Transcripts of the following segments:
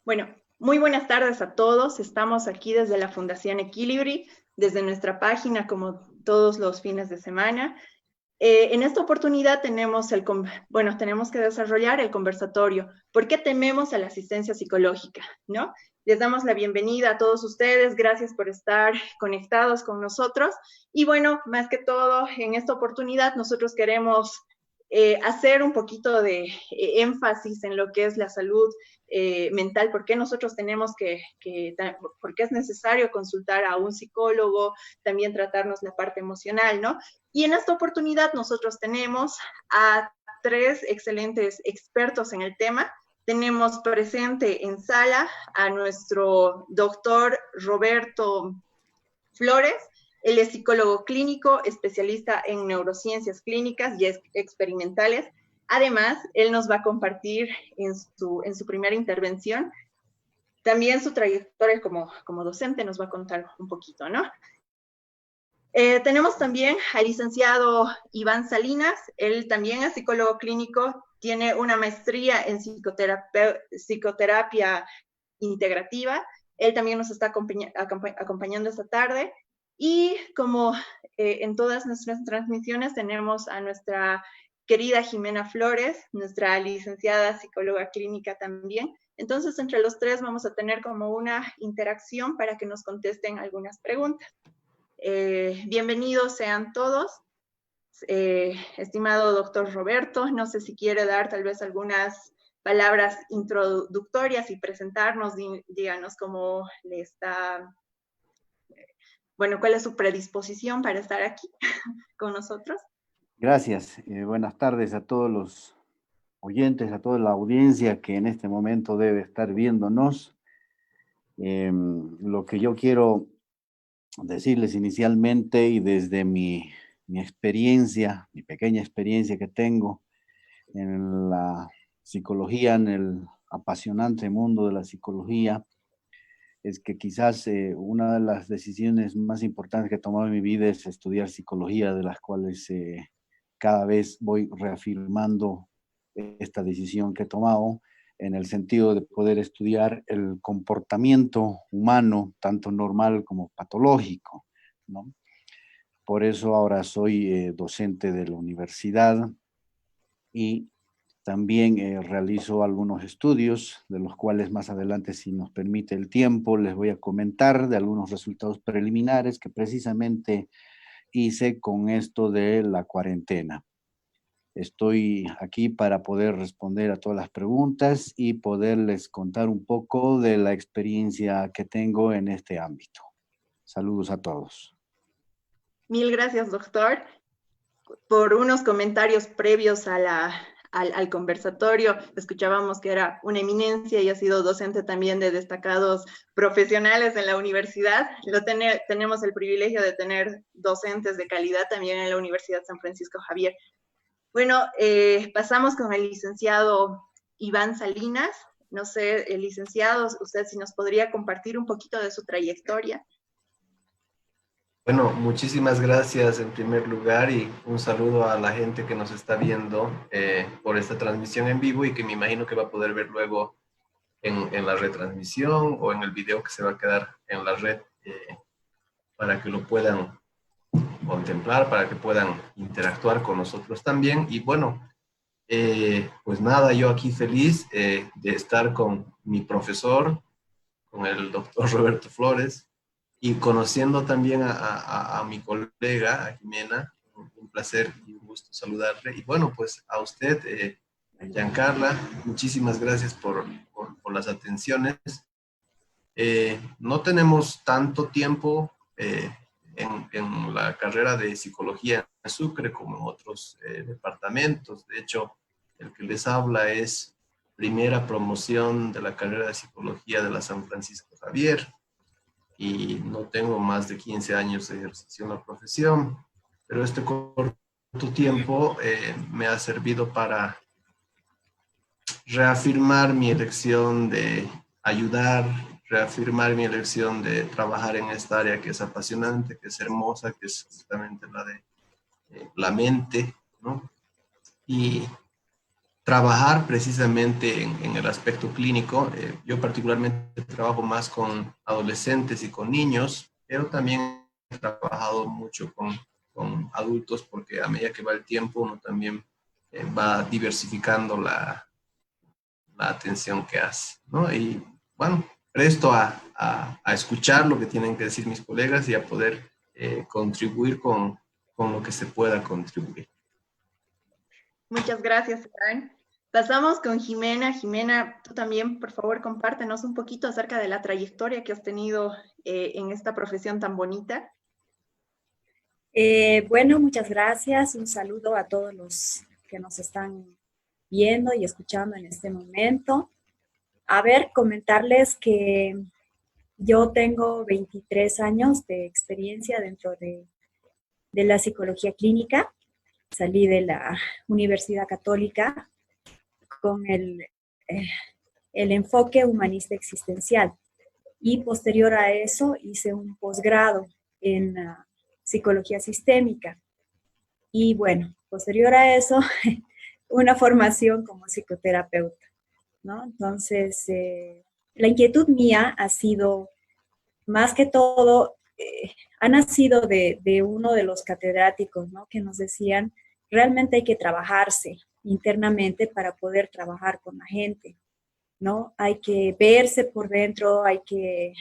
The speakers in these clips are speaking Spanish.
Bueno, muy buenas tardes a todos. Estamos aquí desde la Fundación Equilibri, desde nuestra página, como todos los fines de semana. En esta oportunidad tenemos que desarrollar el conversatorio. ¿Por qué tememos a la asistencia psicológica? ¿No? Les damos la bienvenida a todos ustedes. Gracias por estar conectados con nosotros. Y bueno, más que todo, en esta oportunidad nosotros queremos hacer un poquito de énfasis en lo que es la salud mental, por qué nosotros por qué es necesario consultar a un psicólogo, también tratarnos la parte emocional, ¿no? Y en esta oportunidad nosotros tenemos a tres excelentes expertos en el tema. Tenemos presente en sala a nuestro doctor Roberto Flores. Él es psicólogo clínico, especialista en neurociencias clínicas y experimentales. Además, él nos va a compartir en su primera intervención también su trayectoria como docente, nos va a contar un poquito, ¿no? Tenemos también al licenciado Iván Salinas. Él también es psicólogo clínico, tiene una maestría en psicoterapia integrativa. Él también nos está acompañando esta tarde. Y como en todas nuestras transmisiones tenemos a nuestra querida Jimena Flores, nuestra licenciada psicóloga clínica también. Entonces, entre los tres vamos a tener como una interacción para que nos contesten algunas preguntas. Bienvenidos sean todos. Estimado doctor Roberto, no sé si quiere dar tal vez algunas palabras introductorias y presentarnos, díganos cómo le está, bueno, cuál es su predisposición para estar aquí con nosotros. Gracias. Buenas tardes a todos los oyentes, a toda la audiencia que en este momento debe estar viéndonos. Lo que yo quiero decirles inicialmente y desde mi experiencia, mi pequeña experiencia que tengo en la psicología, en el apasionante mundo de la psicología, es que quizás una de las decisiones más importantes que he tomado en mi vida es estudiar psicología, de las cuales cada vez voy reafirmando esta decisión que he tomado en el sentido de poder estudiar el comportamiento humano, tanto normal como patológico, ¿no? Por eso ahora soy docente de la universidad y también realizo algunos estudios, de los cuales más adelante, si nos permite el tiempo, les voy a comentar de algunos resultados preliminares que precisamente hice con esto de la cuarentena. Estoy aquí para poder responder a todas las preguntas y poderles contar un poco de la experiencia que tengo en este ámbito. Saludos a todos. Mil gracias, doctor, por unos comentarios previos al conversatorio. Escuchábamos que era una eminencia y ha sido docente también de destacados profesionales en la universidad. Tenemos el privilegio de tener docentes de calidad también en la Universidad San Francisco Javier. Bueno, pasamos con el licenciado Iván Salinas. No sé, el licenciado, usted si nos podría compartir un poquito de su trayectoria. Bueno, muchísimas gracias en primer lugar y un saludo a la gente que nos está viendo por esta transmisión en vivo y que me imagino que va a poder ver luego en la retransmisión o en el video que se va a quedar en la red para que lo puedan contemplar, para que puedan interactuar con nosotros también. Y bueno, pues nada, yo aquí feliz de estar con mi profesor, con el doctor Roberto Flores, y conociendo también a mi colega, a Jimena. Un placer y un gusto saludarle. Y bueno, pues a usted, Giancarla, muchísimas gracias por las atenciones. No tenemos tanto tiempo en la carrera de psicología en Sucre como en otros departamentos. De hecho, el que les habla es primera promoción de la carrera de psicología de la San Francisco Javier y no tengo más de 15 años de ejercicio en la profesión, pero este corto tiempo me ha servido para reafirmar mi elección de ayudar, reafirmar mi elección de trabajar en esta área que es apasionante, que es hermosa, que es justamente la de la mente, ¿no? Y trabajar precisamente en el aspecto clínico. Yo particularmente trabajo más con adolescentes y con niños, pero también he trabajado mucho con adultos porque a medida que va el tiempo uno también va diversificando la atención que hace, ¿no? Y bueno, presto a escuchar lo que tienen que decir mis colegas y a poder contribuir con lo que se pueda contribuir. Muchas gracias, Iván. Pasamos con Jimena. Jimena, tú también, por favor, compártenos un poquito acerca de la trayectoria que has tenido en esta profesión tan bonita. Bueno, muchas gracias. Un saludo a todos los que nos están viendo y escuchando en este momento. A ver, comentarles que yo tengo 23 años de experiencia dentro de la psicología clínica. Salí de la Universidad Católica con el enfoque humanista existencial y posterior a eso hice un posgrado en psicología sistémica. Y bueno, posterior a eso, una formación como psicoterapeuta, ¿no? Entonces, la inquietud mía ha sido, más que todo, ha nacido de uno de los catedráticos, ¿no? Que nos decían, realmente hay que trabajarse internamente para poder trabajar con la gente, ¿no? Hay que verse por dentro, hay que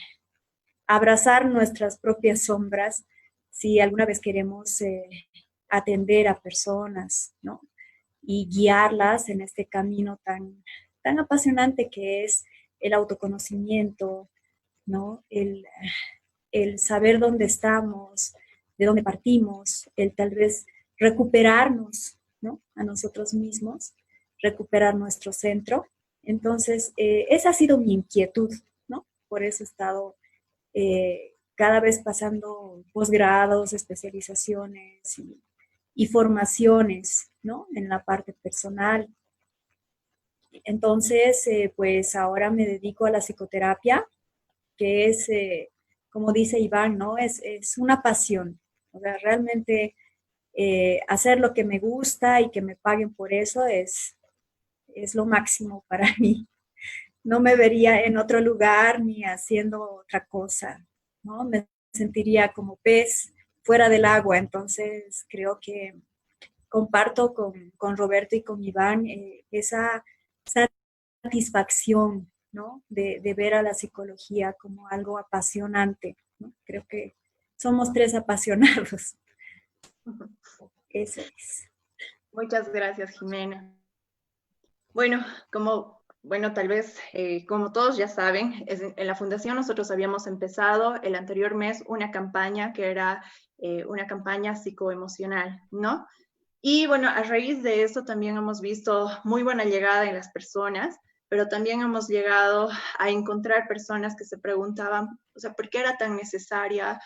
abrazar nuestras propias sombras si alguna vez queremos atender a personas, ¿no? Y guiarlas en este camino tan apasionante que es el autoconocimiento, ¿no? El saber dónde estamos, de dónde partimos, el tal vez recuperarnos, ¿no? A nosotros mismos, recuperar nuestro centro. Entonces, esa ha sido mi inquietud, ¿no? Por eso he estado cada vez pasando posgrados, especializaciones y formaciones, ¿no? En la parte personal. Entonces, pues ahora me dedico a la psicoterapia, que es, como dice Iván, ¿no? Es una pasión. O sea, realmente hacer lo que me gusta y que me paguen por eso es lo máximo para mí. No me vería en otro lugar ni haciendo otra cosa, ¿no? Me sentiría como pez fuera del agua. Entonces, creo que comparto con Roberto y con Iván esa satisfacción, ¿no? De ver a la psicología como algo apasionante, ¿no? Creo que somos tres apasionados. Eso es. Muchas gracias, Jimena. Bueno, tal vez, como todos ya saben, en la Fundación nosotros habíamos empezado el anterior mes una campaña que era una campaña psicoemocional, ¿no? Y bueno, a raíz de eso también hemos visto muy buena llegada en las personas, pero también hemos llegado a encontrar personas que se preguntaban, o sea, ¿por qué era tan necesaria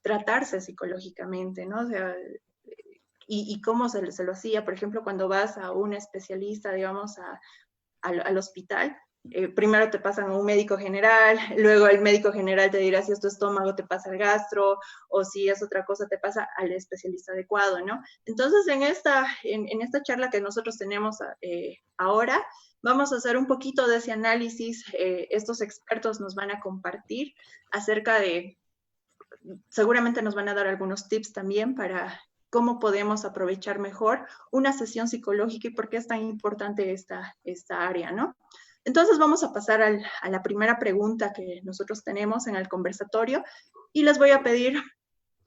tratarse psicológicamente, ¿no? O sea, y cómo se lo hacía. Por ejemplo, cuando vas a un especialista, digamos, al hospital, primero te pasan a un médico general, luego el médico general te dirá si es tu estómago, te pasa al gastro, o si es otra cosa, te pasa al especialista adecuado, ¿no? Entonces, en esta charla que nosotros tenemos ahora, vamos a hacer un poquito de ese análisis. Estos expertos nos van a compartir acerca de, seguramente nos van a dar algunos tips también para cómo podemos aprovechar mejor una sesión psicológica y por qué es tan importante esta área, ¿no? Entonces vamos a pasar a la primera pregunta que nosotros tenemos en el conversatorio y les voy a pedir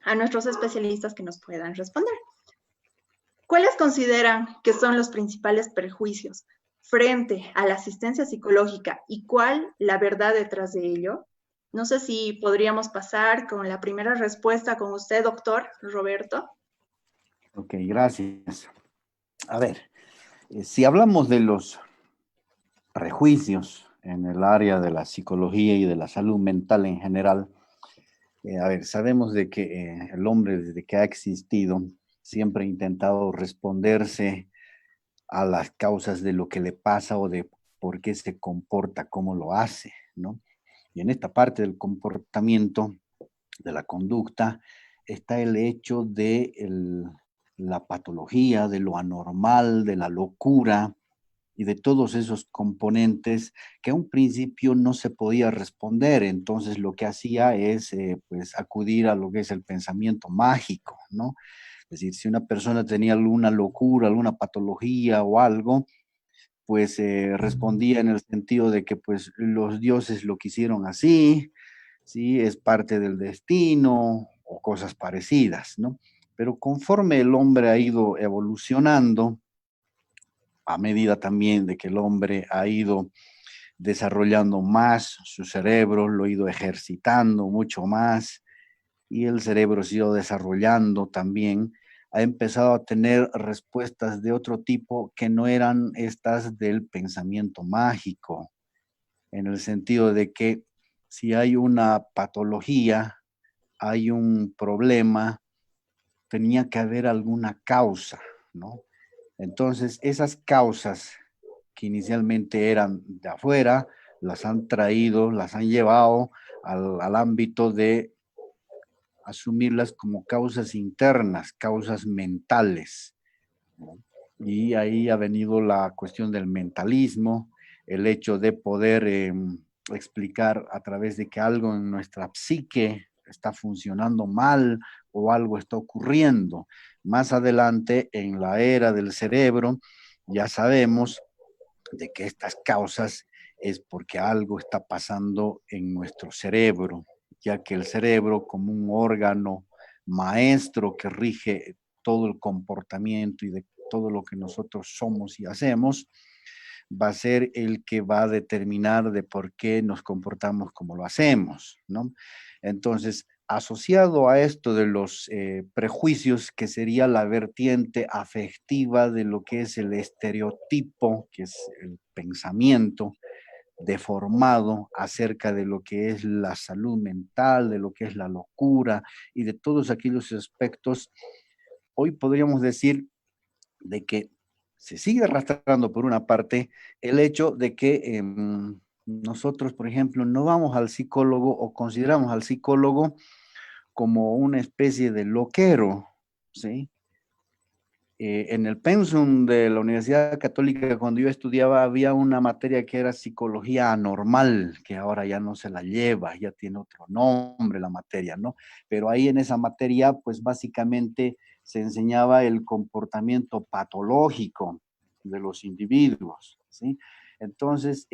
a nuestros especialistas que nos puedan responder. ¿Cuáles consideran que son los principales prejuicios frente a la asistencia psicológica y cuál la verdad detrás de ello? No sé si podríamos pasar con la primera respuesta con usted, doctor Roberto. Ok, gracias. A ver, si hablamos de los prejuicios en el área de la psicología y de la salud mental en general, a ver, sabemos de que el hombre desde que ha existido siempre ha intentado responderse a las causas de lo que le pasa o de por qué se comporta, cómo lo hace, ¿no? Y en esta parte del comportamiento, de la conducta, está el hecho de la patología, de lo anormal, de la locura, y de todos esos componentes que a un principio no se podía responder. Entonces lo que hacía es pues acudir a lo que es el pensamiento mágico, ¿no? Es decir, si una persona tenía alguna locura, alguna patología o algo, pues respondía en el sentido de que pues los dioses lo quisieron así, ¿sí? Es parte del destino o cosas parecidas, ¿no? Pero conforme el hombre ha ido evolucionando, a medida también de que el hombre ha ido desarrollando más su cerebro, lo ha ido ejercitando mucho más y el cerebro se ha ido desarrollando también, ha empezado a tener respuestas de otro tipo que no eran estas del pensamiento mágico, en el sentido de que si hay una patología, hay un problema, tenía que haber alguna causa, ¿no? Entonces, esas causas que inicialmente eran de afuera, las han traído, las han llevado al ámbito de asumirlas como causas internas, causas mentales, ¿no? Y ahí ha venido la cuestión del mentalismo, el hecho de poder explicar a través de que algo en nuestra psique está funcionando mal o algo está ocurriendo. Más adelante, en la era del cerebro, ya sabemos de que estas causas es porque algo está pasando en nuestro cerebro, ya que el cerebro, como un órgano maestro que rige todo el comportamiento y de todo lo que nosotros somos y hacemos, va a ser el que va a determinar de por qué nos comportamos como lo hacemos, ¿no? Entonces, asociado a esto de los prejuicios, que sería la vertiente afectiva de lo que es el estereotipo, que es el pensamiento deformado acerca de lo que es la salud mental, de lo que es la locura y de todos aquellos aspectos, hoy podríamos decir de que se sigue arrastrando por una parte el hecho de que nosotros, por ejemplo, no vamos al psicólogo o consideramos al psicólogo como una especie de loquero, ¿sí? En el pensum de la Universidad Católica, cuando yo estudiaba, había una materia que era psicología anormal, que ahora ya no se la lleva, ya tiene otro nombre la materia, ¿no? Pero ahí en esa materia, pues básicamente se enseñaba el comportamiento patológico de los individuos, ¿sí? Entonces,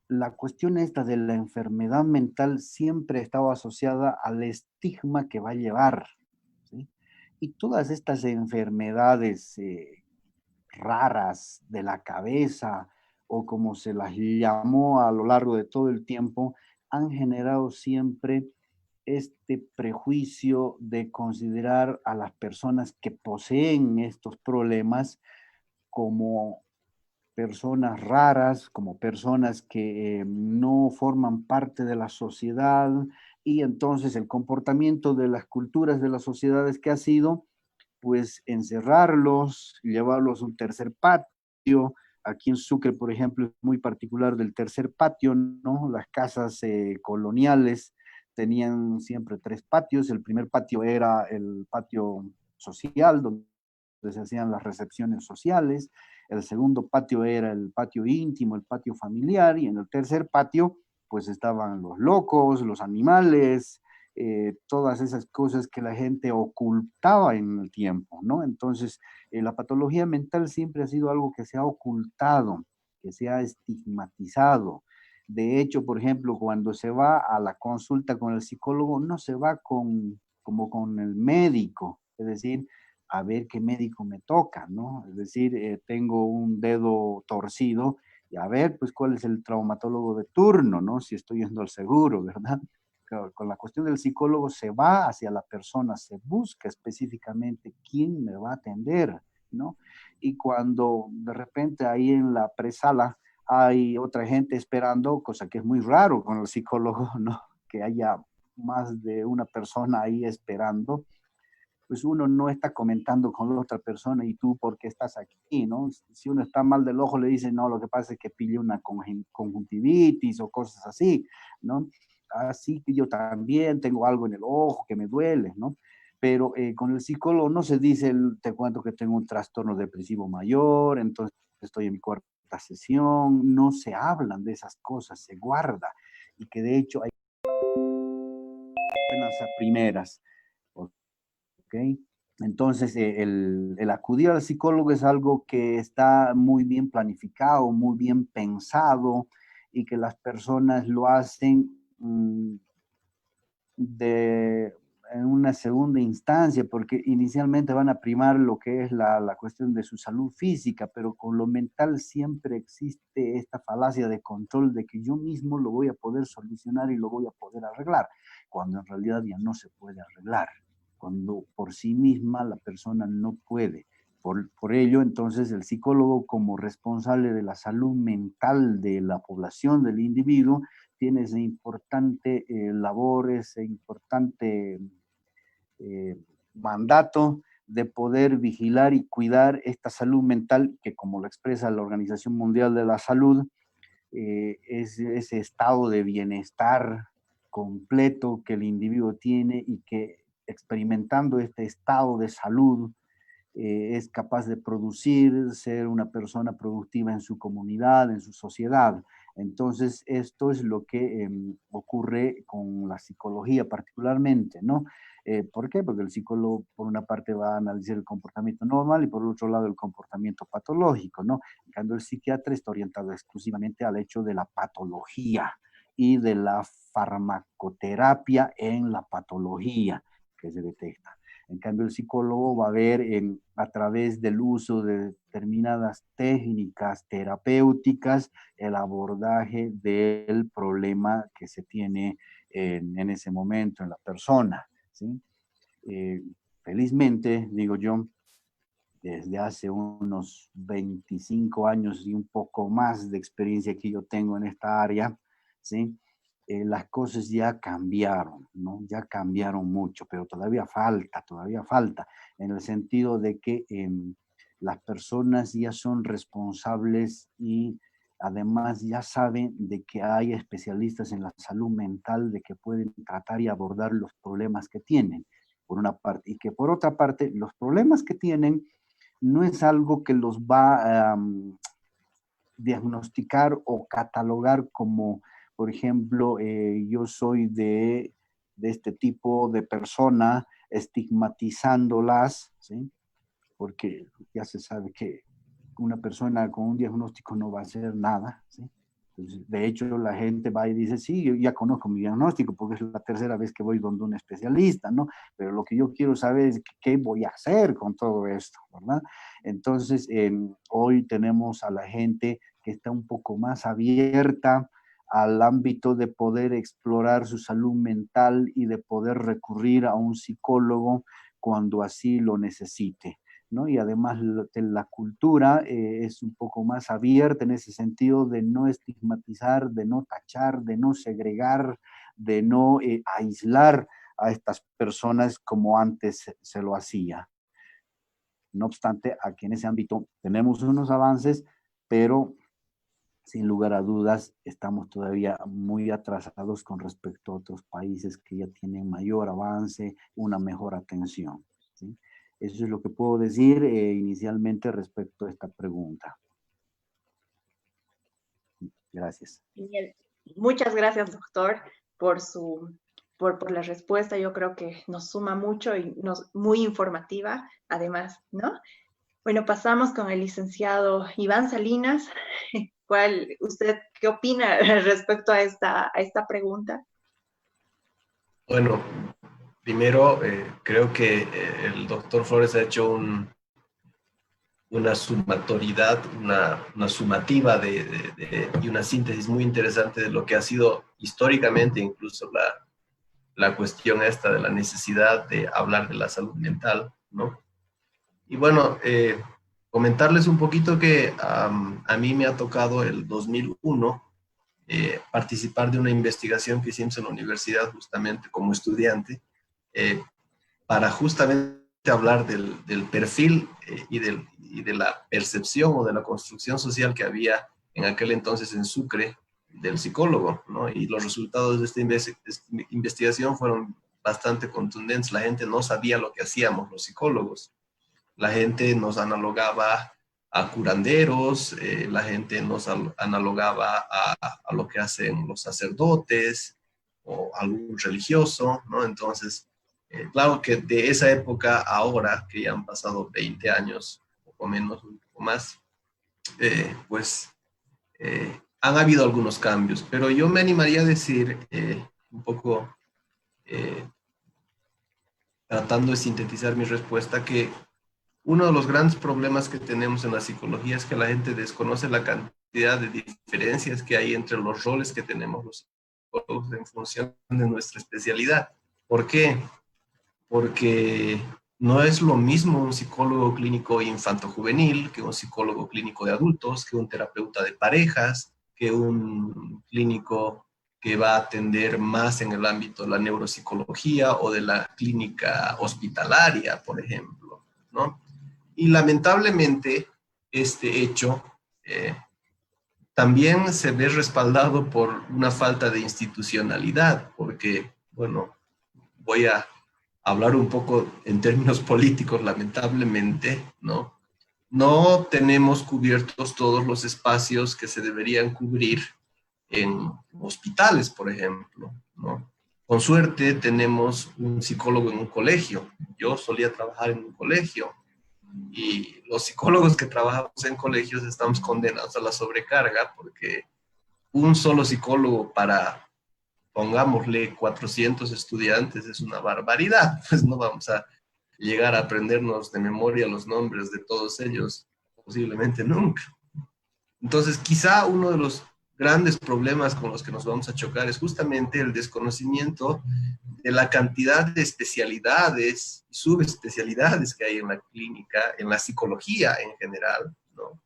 la cuestión esta de la enfermedad mental siempre estaba asociada al estigma que va a llevar, ¿sí? Y todas estas enfermedades raras de la cabeza, o como se las llamó a lo largo de todo el tiempo, han generado siempre este prejuicio de considerar a las personas que poseen estos problemas como personas raras, como personas que no forman parte de la sociedad, y entonces el comportamiento de las culturas de las sociedades que ha sido pues encerrarlos, llevarlos a un tercer patio. Aquí en Sucre, por ejemplo, es muy particular del tercer patio, ¿no? Las casas coloniales tenían siempre tres patios. El primer patio era el patio social, donde se hacían las recepciones sociales. El segundo patio era el patio íntimo, el patio familiar. Y en el tercer patio, pues estaban los locos, los animales, todas esas cosas que la gente ocultaba en el tiempo, ¿no? Entonces, la patología mental siempre ha sido algo que se ha ocultado, que se ha estigmatizado. De hecho, por ejemplo, cuando se va a la consulta con el psicólogo, no se va como con el médico, es decir, a ver qué médico me toca, ¿no? Es decir, tengo un dedo torcido y a ver, pues, cuál es el traumatólogo de turno, ¿no? Si estoy yendo al seguro, ¿verdad? Con la cuestión del psicólogo se va hacia la persona, se busca específicamente quién me va a atender, ¿no? Y cuando de repente ahí en la presala hay otra gente esperando, cosa que es muy raro con el psicólogo, ¿no? Que haya más de una persona ahí esperando, pues uno no está comentando con la otra persona y tú por qué estás aquí, ¿no? Si uno está mal del ojo le dice, no, lo que pasa es que pille una conjuntivitis o cosas así, ¿no? Así que yo también tengo algo en el ojo que me duele, ¿no? Pero con el psicólogo no se dice, te cuento que tengo un trastorno depresivo mayor, entonces estoy en mi cuarto esta sesión, no se hablan de esas cosas, se guarda, y que de hecho hay buenas a primeras, ¿ok? Entonces, el acudir al psicólogo es algo que está muy bien planificado, muy bien pensado, y que las personas lo hacen en una segunda instancia, porque inicialmente van a primar lo que es la cuestión de su salud física, pero con lo mental siempre existe esta falacia de control de que yo mismo lo voy a poder solucionar y lo voy a poder arreglar, cuando en realidad ya no se puede arreglar, cuando por sí misma la persona no puede. Por ello, entonces, el psicólogo, como responsable de la salud mental de la población, del individuo, tiene esa importante labor, ese importante mandato de poder vigilar y cuidar esta salud mental, que como lo expresa la Organización Mundial de la Salud, es ese estado de bienestar completo que el individuo tiene y que experimentando este estado de salud es capaz de producir, ser una persona productiva en su comunidad, en su sociedad. Entonces, esto es lo que ocurre con la psicología particularmente, ¿no? ¿Por qué? Porque el psicólogo, por una parte, va a analizar el comportamiento normal y por el otro lado, el comportamiento patológico, ¿no? En cambio, el psiquiatra está orientado exclusivamente al hecho de la patología y de la farmacoterapia en la patología que se detecta. En cambio, el psicólogo va a ver a través del uso de determinadas técnicas terapéuticas el abordaje del problema que se tiene en ese momento en la persona, ¿sí? Felizmente, digo yo, desde hace unos 25 años y un poco más de experiencia que yo tengo en esta área, ¿sí? Las cosas ya cambiaron, ¿no? Ya cambiaron mucho, pero todavía falta, en el sentido de que las personas ya son responsables y además ya saben de que hay especialistas en la salud mental, de que pueden tratar y abordar los problemas que tienen, por una parte, y que por otra parte, los problemas que tienen no es algo que los va a diagnosticar o catalogar como, por ejemplo, yo soy de este tipo de persona, estigmatizándolas, ¿sí? Porque ya se sabe que una persona con un diagnóstico no va a hacer nada, ¿sí? Entonces, de hecho, la gente va y dice, sí, yo ya conozco mi diagnóstico porque es la tercera vez que voy donde un especialista, ¿no? Pero lo que yo quiero saber es qué voy a hacer con todo esto, ¿verdad? Entonces, hoy tenemos a la gente que está un poco más abierta al ámbito de poder explorar su salud mental y de poder recurrir a un psicólogo cuando así lo necesite, ¿no? Y además la cultura es un poco más abierta en ese sentido de no estigmatizar, de no tachar, de no segregar, de no aislar a estas personas como antes se lo hacía. No obstante, aquí en ese ámbito tenemos unos avances, pero sin lugar a dudas estamos todavía muy atrasados con respecto a otros países que ya tienen mayor avance, una mejor atención, ¿sí? Eso es lo que puedo decir inicialmente respecto a esta pregunta. Gracias. Bien. Muchas gracias, doctor, por la respuesta. Yo creo que nos suma mucho y muy informativa, además, ¿no? Bueno, pasamos con el licenciado Iván Salinas. ¿Qué opina respecto a esta pregunta? Bueno, primero creo que el doctor Flores ha hecho una sumatoridad, una sumativa y una síntesis muy interesante de lo que ha sido históricamente incluso la cuestión esta de la necesidad de hablar de la salud mental, ¿no? Y bueno, comentarles un poquito que a mí me ha tocado el 2001 participar de una investigación que hicimos en la universidad justamente como estudiante para justamente hablar del perfil y de la percepción o de la construcción social que había en aquel entonces en Sucre del psicólogo, ¿no? Y los resultados de esta investigación fueron bastante contundentes. La gente no sabía lo que hacíamos los psicólogos. La gente nos analogaba a curanderos, la gente nos analogaba a lo que hacen los sacerdotes o algún religioso, ¿no? Entonces, claro que de esa época a ahora, que ya han pasado 20 años, un poco menos, un poco más, pues han habido algunos cambios, pero yo me animaría a decir un poco, tratando de sintetizar mi respuesta, que uno de los grandes problemas que tenemos en la psicología es que la gente desconoce la cantidad de diferencias que hay entre los roles que tenemos los psicólogos en función de nuestra especialidad. ¿Por qué? Porque no es lo mismo un psicólogo clínico infanto-juvenil que un psicólogo clínico de adultos, que un terapeuta de parejas, que un clínico que va a atender más en el ámbito de la neuropsicología o de la clínica hospitalaria, por ejemplo, ¿no? Y lamentablemente este hecho también se ve respaldado por una falta de institucionalidad, porque, bueno, voy a hablar un poco en términos políticos, lamentablemente, ¿no? No tenemos cubiertos todos los espacios que se deberían cubrir en hospitales, por ejemplo, ¿no? Con suerte tenemos un psicólogo en un colegio. Yo solía trabajar en un colegio y los psicólogos que trabajamos en colegios estamos condenados a la sobrecarga porque un solo psicólogo para, pongámosle, 400 estudiantes es una barbaridad. Pues no vamos a llegar a aprendernos de memoria los nombres de todos ellos, posiblemente nunca. Entonces, quizá uno de los grandes problemas con los que nos vamos a chocar es justamente el desconocimiento de la cantidad de especialidades y subespecialidades que hay en la clínica, en la psicología en general, ¿no?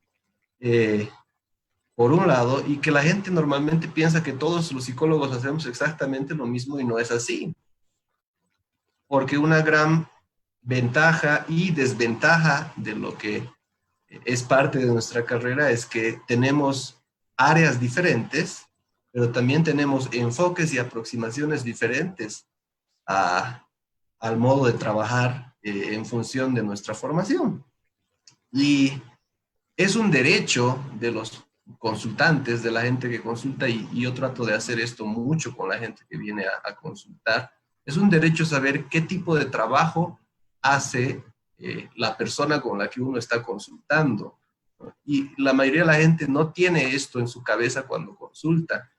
Por un lado, y que la gente normalmente piensa que todos los psicólogos hacemos exactamente lo mismo y no es así. Porque una gran ventaja y desventaja de lo que es parte de nuestra carrera es que tenemos áreas diferentes, pero también tenemos enfoques y aproximaciones diferentes al modo de trabajar en función de nuestra formación. Y es un derecho de los consultantes, de la gente que consulta, y yo trato de hacer esto mucho con la gente que viene a consultar, es un derecho saber qué tipo de trabajo hace la persona con la que uno está consultando. Y la mayoría de la gente no tiene esto en su cabeza cuando consulta,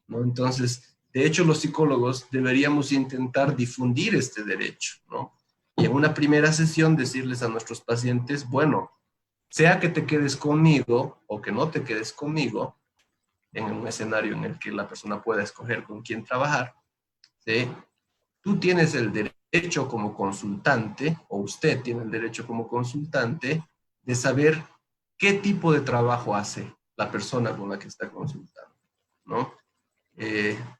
¿no? Entonces, de hecho, los psicólogos deberíamos intentar difundir este derecho, ¿no? Y en una primera sesión decirles a nuestros pacientes, bueno, sea que te quedes conmigo o que no te quedes conmigo, en un escenario en el que la persona pueda escoger con quién trabajar, ¿sí? Tú tienes el derecho como consultante, o usted tiene el derecho como consultante, de saber qué tipo de trabajo hace la persona con la que está consultando, ¿no?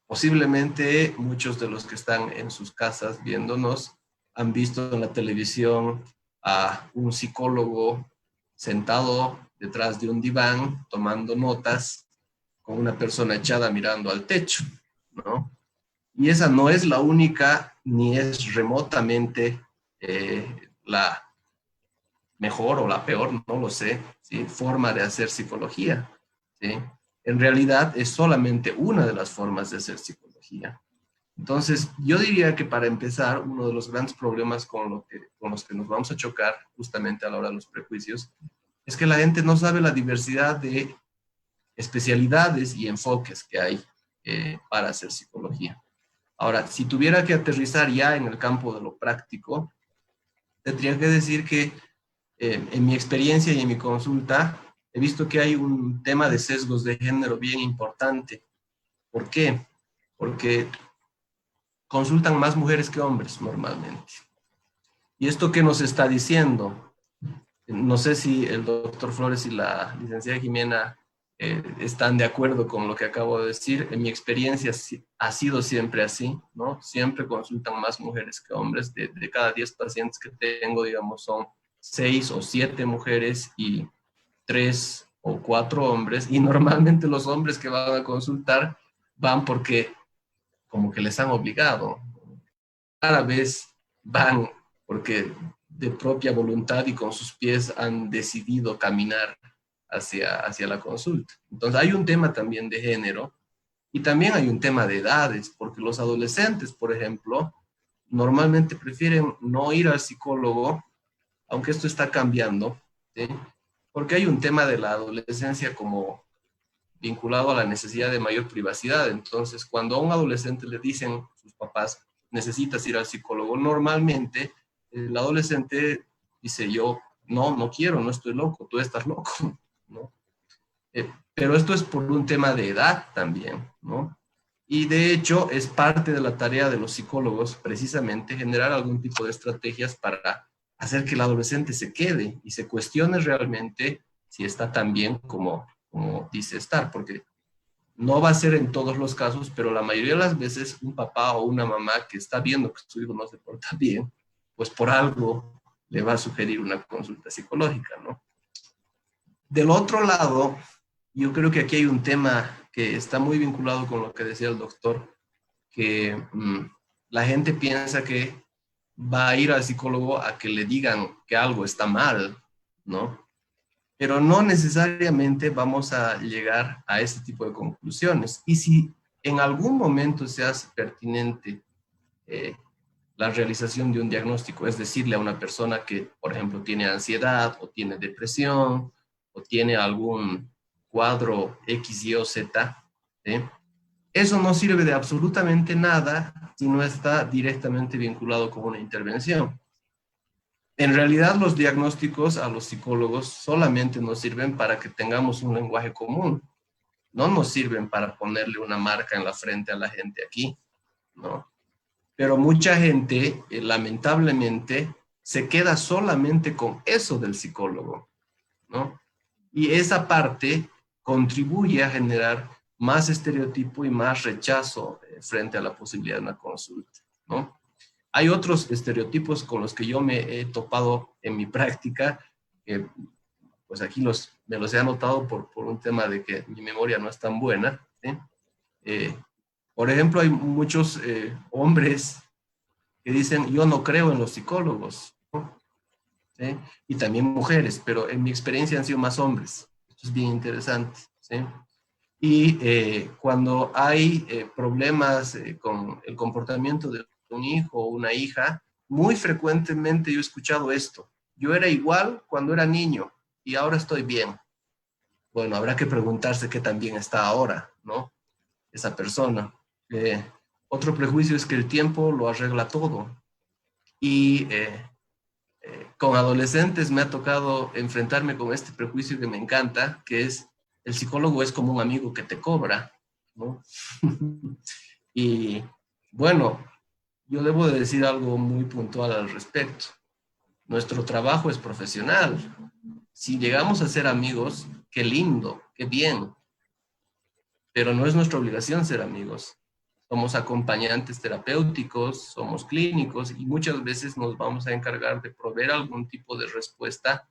Posiblemente muchos de los que están en sus casas viéndonos han visto en la televisión a un psicólogo sentado detrás de un diván tomando notas con una persona echada mirando al techo, ¿no? Y esa no es la única ni es remotamente la mejor o la peor, no lo sé, ¿sí? Forma de hacer psicología, ¿sí? En realidad es solamente una de las formas de hacer psicología. Entonces, yo diría que para empezar, uno de los grandes problemas con los que nos vamos a chocar justamente a la hora de los prejuicios es que la gente no sabe la diversidad de especialidades y enfoques que hay para hacer psicología. Ahora, si tuviera que aterrizar ya en el campo de lo práctico, tendría que decir que en mi experiencia y en mi consulta, he visto que hay un tema de sesgos de género bien importante. ¿Por qué? Porque consultan más mujeres que hombres normalmente. ¿Y esto qué nos está diciendo? No sé si el doctor Flores y la licenciada Jimena están de acuerdo con lo que acabo de decir. En mi experiencia ha sido siempre así, ¿no? Siempre consultan más mujeres que hombres. De cada 10 pacientes que tengo, digamos, son 6 o 7 mujeres y 3 o 4 hombres. Y normalmente los hombres que van a consultar van porque como que les han obligado. Cada vez van porque de propia voluntad y con sus pies han decidido caminar hacia la consulta. Entonces hay un tema también de género y también hay un tema de edades, porque los adolescentes, por ejemplo, normalmente prefieren no ir al psicólogo, aunque esto está cambiando, ¿sí? Porque hay un tema de la adolescencia como vinculado a la necesidad de mayor privacidad. Entonces, cuando a un adolescente le dicen sus papás, necesitas ir al psicólogo, normalmente el adolescente dice, yo no quiero, no estoy loco, tú estás loco, ¿no? Pero esto es por un tema de edad también, ¿no? Y de hecho es parte de la tarea de los psicólogos precisamente generar algún tipo de estrategias para hacer que el adolescente se quede y se cuestione realmente si está tan bien como dice estar, porque no va a ser en todos los casos, pero la mayoría de las veces un papá o una mamá que está viendo que su hijo no se porta bien, pues por algo le va a sugerir una consulta psicológica, ¿no? Del otro lado, yo creo que aquí hay un tema que está muy vinculado con lo que decía el doctor, que la gente piensa que va a ir al psicólogo a que le digan que algo está mal, ¿no? Pero no necesariamente vamos a llegar a este tipo de conclusiones. Y si en algún momento se hace pertinente la realización de un diagnóstico, es decirle a una persona que, por ejemplo, tiene ansiedad o tiene depresión o tiene algún cuadro X, Y o Z, ¿sí? Eso no sirve de absolutamente nada si no está directamente vinculado con una intervención. En realidad, los diagnósticos a los psicólogos solamente nos sirven para que tengamos un lenguaje común. No nos sirven para ponerle una marca en la frente a la gente aquí, ¿no? Pero mucha gente, lamentablemente, se queda solamente con eso del psicólogo, ¿no? Y esa parte contribuye a generar más estereotipo y más rechazo frente a la posibilidad de una consulta, ¿no? Hay otros estereotipos con los que yo me he topado en mi práctica, que pues aquí me los he anotado por un tema de que mi memoria no es tan buena, ¿sí? Por ejemplo, hay muchos hombres que dicen, yo no creo en los psicólogos, ¿no? ¿Sí? Y también mujeres, pero en mi experiencia han sido más hombres. Esto es bien interesante, ¿sí? Y cuando hay problemas con el comportamiento de un hijo o una hija, muy frecuentemente yo he escuchado esto. Yo era igual cuando era niño y ahora estoy bien. Bueno, habrá que preguntarse qué tan bien está ahora, ¿no? Esa persona. Otro prejuicio es que el tiempo lo arregla todo. Y con adolescentes me ha tocado enfrentarme con este prejuicio que me encanta, que es el psicólogo es como un amigo que te cobra, ¿no? Y bueno, yo debo de decir algo muy puntual al respecto. Nuestro trabajo es profesional. Si llegamos a ser amigos, qué lindo, qué bien. Pero no es nuestra obligación ser amigos. Somos acompañantes terapéuticos, somos clínicos y muchas veces nos vamos a encargar de proveer algún tipo de respuesta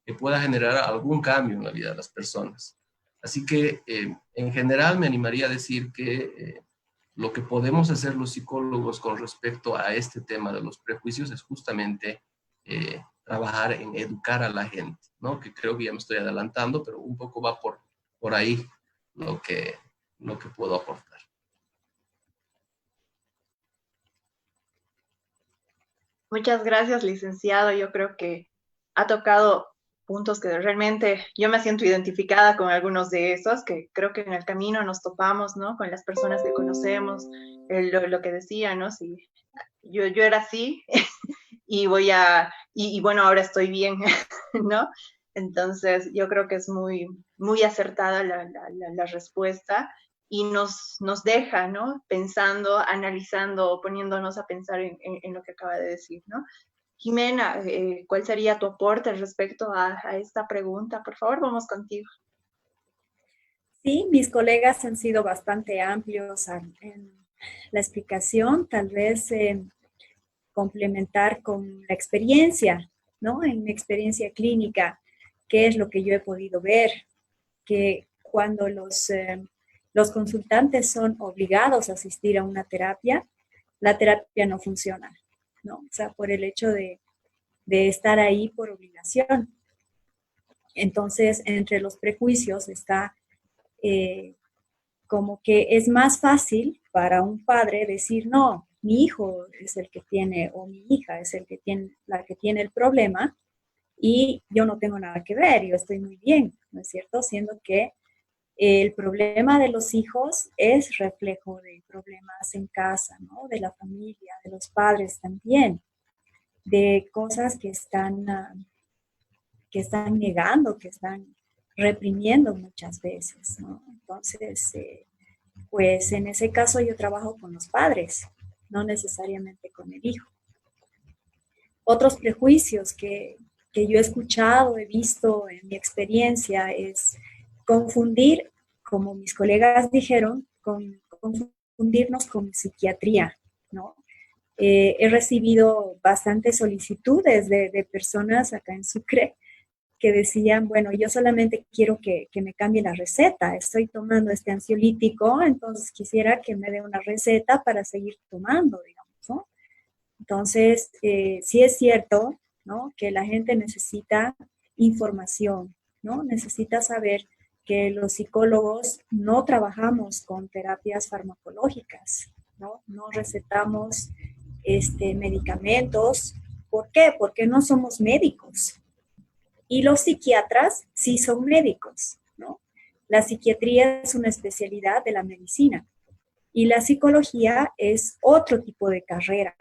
que pueda generar algún cambio en la vida de las personas. Así que en general me animaría a decir que lo que podemos hacer los psicólogos con respecto a este tema de los prejuicios es justamente trabajar en educar a la gente, ¿no? Que creo que ya me estoy adelantando, pero un poco va por ahí lo que puedo aportar. Muchas gracias, licenciado. Yo creo que ha tocado puntos que realmente yo me siento identificada con algunos de esos, que creo que en el camino nos topamos, ¿no? Con las personas que conocemos, lo que decía, ¿no? Si yo era así y y bueno, ahora estoy bien, ¿no? Entonces, yo creo que es muy, muy acertada la respuesta y nos deja, ¿no? Pensando, analizando, poniéndonos a pensar en lo que acaba de decir, ¿no? Jimena, ¿cuál sería tu aporte respecto a esta pregunta? Por favor, vamos contigo. Sí, mis colegas han sido bastante amplios en la explicación, tal vez complementar con la experiencia, ¿no? En mi experiencia clínica, qué es lo que yo he podido ver, que cuando los consultantes son obligados a asistir a una terapia, la terapia no funciona, ¿no? O sea, por el hecho de de estar ahí por obligación. Entonces, entre los prejuicios está como que es más fácil para un padre decir, no, mi hijo es el que tiene, o mi hija es el que tiene, la que tiene el problema, y yo no tengo nada que ver, yo estoy muy bien, ¿no es cierto? Siendo que el problema de los hijos es reflejo de problemas en casa, ¿no? De la familia, de los padres también, de cosas que están negando, que están reprimiendo muchas veces, ¿no? Entonces, pues en ese caso yo trabajo con los padres, no necesariamente con el hijo. Otros prejuicios que yo he escuchado, he visto en mi experiencia es confundir, como mis colegas dijeron, confundirnos con psiquiatría, ¿no? He recibido bastantes solicitudes de personas acá en Sucre que decían, bueno, yo solamente quiero que me cambie la receta, estoy tomando este ansiolítico, entonces quisiera que me dé una receta para seguir tomando, digamos, ¿no? Entonces, sí es cierto, ¿no? Que la gente necesita información, ¿no? Necesita saber que los psicólogos no trabajamos con terapias farmacológicas, ¿no? No recetamos medicamentos. ¿Por qué? Porque no somos médicos. Y los psiquiatras sí son médicos, ¿no? La psiquiatría es una especialidad de la medicina y la psicología es otro tipo de carrera,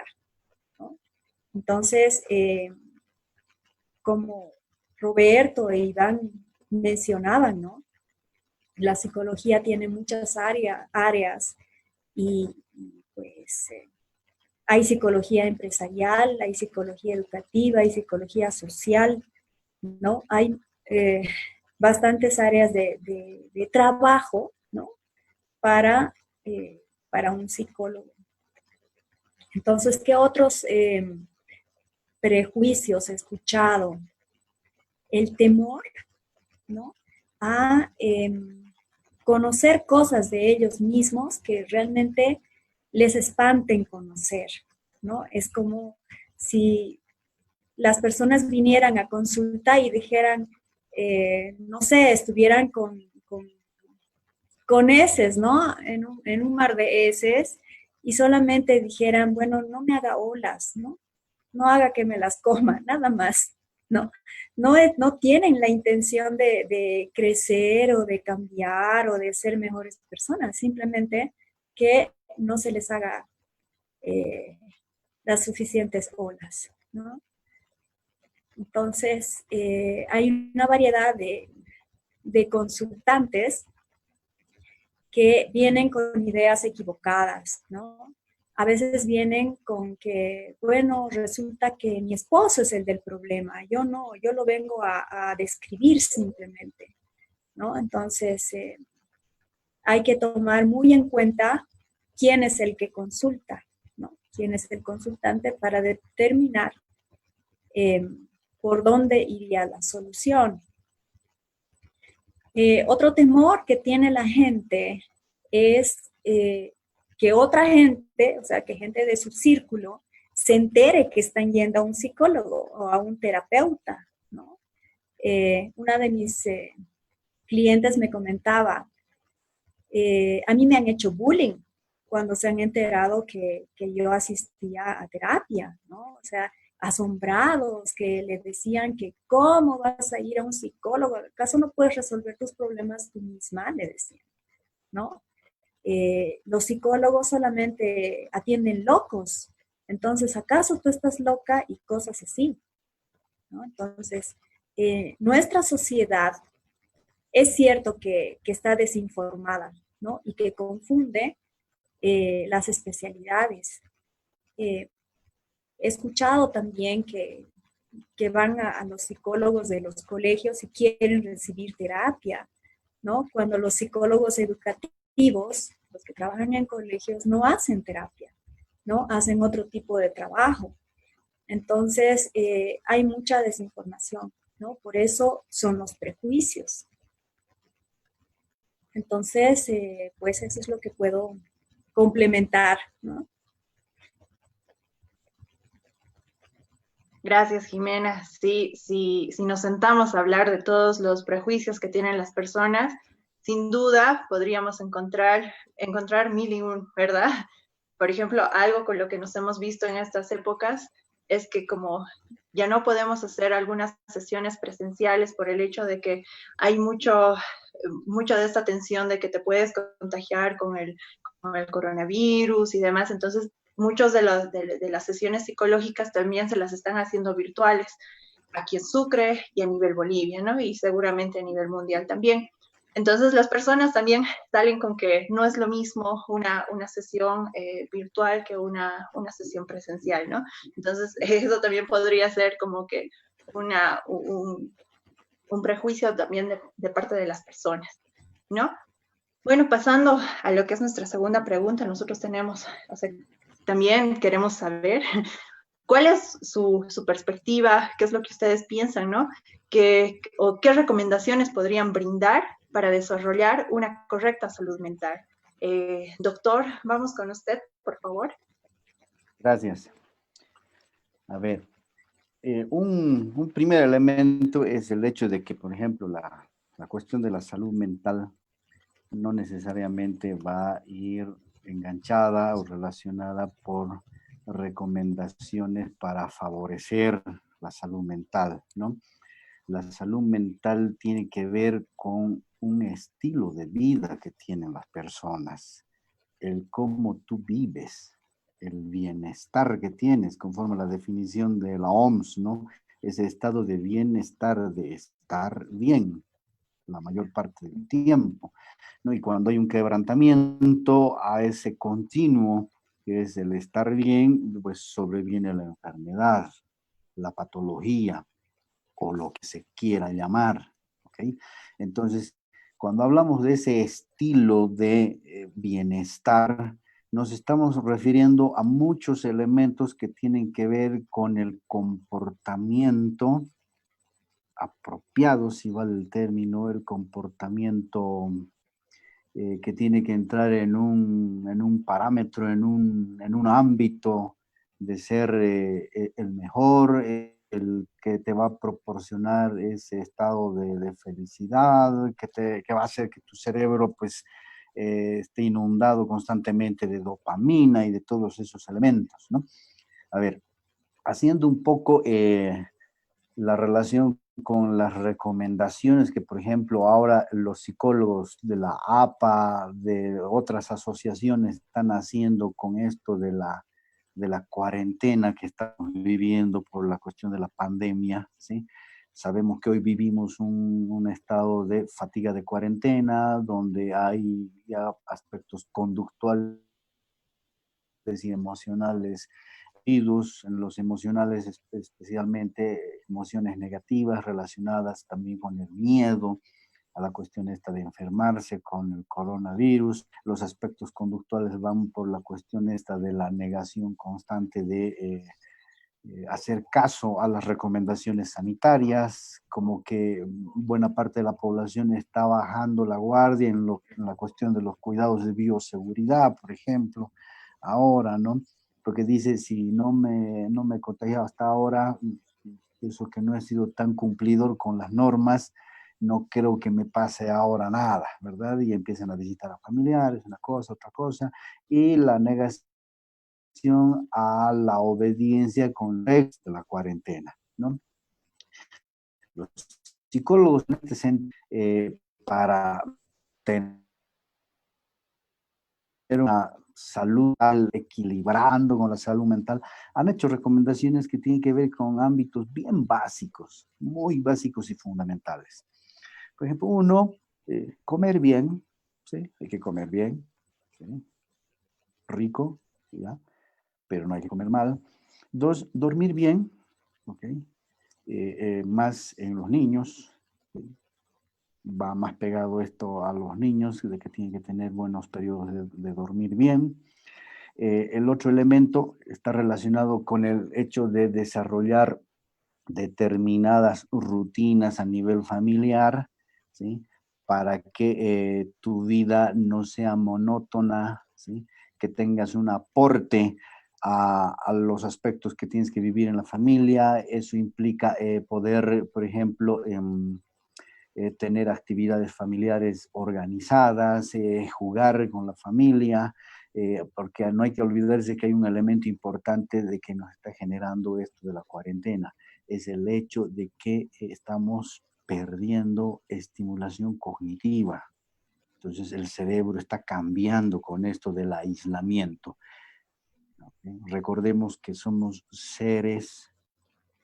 ¿no? Entonces, como Roberto e Iván mencionaban, ¿no? La psicología tiene muchas áreas y pues hay psicología empresarial, hay psicología educativa, hay psicología social, ¿no? Hay bastantes áreas de trabajo, ¿no? Para un psicólogo. Entonces, ¿qué otros prejuicios he escuchado? El temor, ¿no? A conocer cosas de ellos mismos que realmente les espanten conocer, ¿no? Es como si las personas vinieran a consulta y dijeran, no sé, estuvieran con heces, ¿no? En un mar de heces y solamente dijeran, bueno, no me haga olas, ¿no? No haga que me las coma, nada más, ¿no? No tienen la intención de crecer o de cambiar o de ser mejores personas, simplemente que no se les haga las suficientes olas, ¿no? Entonces, hay una variedad de consultantes que vienen con ideas equivocadas, ¿no? A veces vienen con que, bueno, resulta que mi esposo es el del problema, yo no, yo lo vengo a describir simplemente, ¿no? Entonces, hay que tomar muy en cuenta quién es el que consulta, ¿no? Quién es el consultante para determinar por dónde iría la solución. Otro temor que tiene la gente es que otra gente, o sea, que gente de su círculo, se entere que están yendo a un psicólogo o a un terapeuta, ¿no? Una de mis clientes me comentaba, a mí me han hecho bullying cuando se han enterado que yo asistía a terapia, ¿no? O sea, asombrados, que les decían que cómo vas a ir a un psicólogo, ¿acaso no puedes resolver tus problemas tú misma? Le decían, ¿no? Los psicólogos solamente atienden locos, entonces, ¿acaso tú estás loca? Y cosas así, ¿no? Entonces, nuestra sociedad es cierto que está desinformada, ¿no? Y que confunde las especialidades. He escuchado también que van a los psicólogos de los colegios y quieren recibir terapia, ¿no? Cuando los psicólogos educativos, los que trabajan en colegios, no hacen terapia, ¿no? Hacen otro tipo de trabajo. Entonces, hay mucha desinformación, ¿no? Por eso son los prejuicios. Entonces, pues eso es lo que puedo complementar, ¿no? Gracias, Jimena. Sí, sí, si nos sentamos a hablar de todos los prejuicios que tienen las personas, sin duda podríamos encontrar mil y un, ¿verdad? Por ejemplo, algo con lo que nos hemos visto en estas épocas es que como ya no podemos hacer algunas sesiones presenciales por el hecho de que hay mucha de esta tensión de que te puedes contagiar con el coronavirus y demás, entonces muchos de las sesiones psicológicas también se las están haciendo virtuales aquí en Sucre y a nivel Bolivia, ¿no? Y seguramente a nivel mundial también. Entonces las personas también salen con que no es lo mismo una sesión virtual que una sesión presencial, ¿no? Entonces eso también podría ser como que un prejuicio también de parte de las personas, ¿no? Bueno, pasando a lo que es nuestra segunda pregunta, nosotros tenemos, o sea, también queremos saber cuál es su perspectiva, qué es lo que ustedes piensan, ¿no? O qué recomendaciones podrían brindar para desarrollar una correcta salud mental. Doctor, vamos con usted, por favor. Gracias. A ver, un primer elemento es el hecho de que, por ejemplo, la cuestión de la salud mental no necesariamente va a ir enganchada o relacionada por recomendaciones para favorecer la salud mental, ¿no? La salud mental tiene que ver con un estilo de vida que tienen las personas, el cómo tú vives, el bienestar que tienes, conforme a la definición de la OMS, ¿no? Ese estado de bienestar, de estar bien la mayor parte del tiempo, ¿no? Y cuando hay un quebrantamiento a ese continuo, que es el estar bien, pues sobreviene la enfermedad, la patología, o lo que se quiera llamar, ¿ok? Entonces, cuando hablamos de ese estilo de bienestar, nos estamos refiriendo a muchos elementos que tienen que ver con el comportamiento apropiado, si vale el término, el comportamiento que tiene que entrar en un parámetro, en un ámbito de ser el mejor, el que te va a proporcionar ese estado de felicidad, que va a hacer que tu cerebro pues esté inundado constantemente de dopamina y de todos esos elementos, ¿no? A ver, haciendo un poco la relación con las recomendaciones que, por ejemplo, ahora los psicólogos de la APA, de otras asociaciones están haciendo con esto de la cuarentena que estamos viviendo por la cuestión de la pandemia, ¿sí? Sabemos que hoy vivimos un estado de fatiga de cuarentena, donde hay ya aspectos conductuales y emocionales en los emocionales, especialmente emociones negativas relacionadas también con el miedo, a la cuestión esta de enfermarse con el coronavirus. Los aspectos conductuales van por la cuestión esta de la negación constante de hacer caso a las recomendaciones sanitarias, como que buena parte de la población está bajando la guardia en la cuestión de los cuidados de bioseguridad, por ejemplo, ahora, ¿no? Porque dice, si no me he contagiado hasta ahora, eso que no he sido tan cumplidor con las normas, no creo que me pase ahora nada, ¿verdad? Y empiezan a visitar a familiares, una cosa, otra cosa, y la negación a la obediencia con de la cuarentena, ¿no? Los psicólogos en este sentido, para tener una salud equilibrando con la salud mental, han hecho recomendaciones que tienen que ver con ámbitos bien básicos, muy básicos y fundamentales. Por ejemplo, uno, comer bien, ¿sí? Hay que comer bien, ¿sí? Rico, ¿ya? Pero no hay que comer mal. Dos, dormir bien, ¿ok? Más en los niños, ¿sí? Va más pegado esto a los niños, de que tienen que tener buenos periodos de dormir bien. El otro elemento está relacionado con el hecho de desarrollar determinadas rutinas a nivel familiar, ¿sí? Para que tu vida no sea monótona, ¿sí? Que tengas un aporte a los aspectos que tienes que vivir en la familia. Eso implica poder, por ejemplo, tener actividades familiares organizadas, jugar con la familia, porque no hay que olvidarse que hay un elemento importante de que nos está generando esto de la cuarentena, es el hecho de que estamos perdiendo estimulación cognitiva. Entonces el cerebro está cambiando con esto del aislamiento. Recordemos que somos seres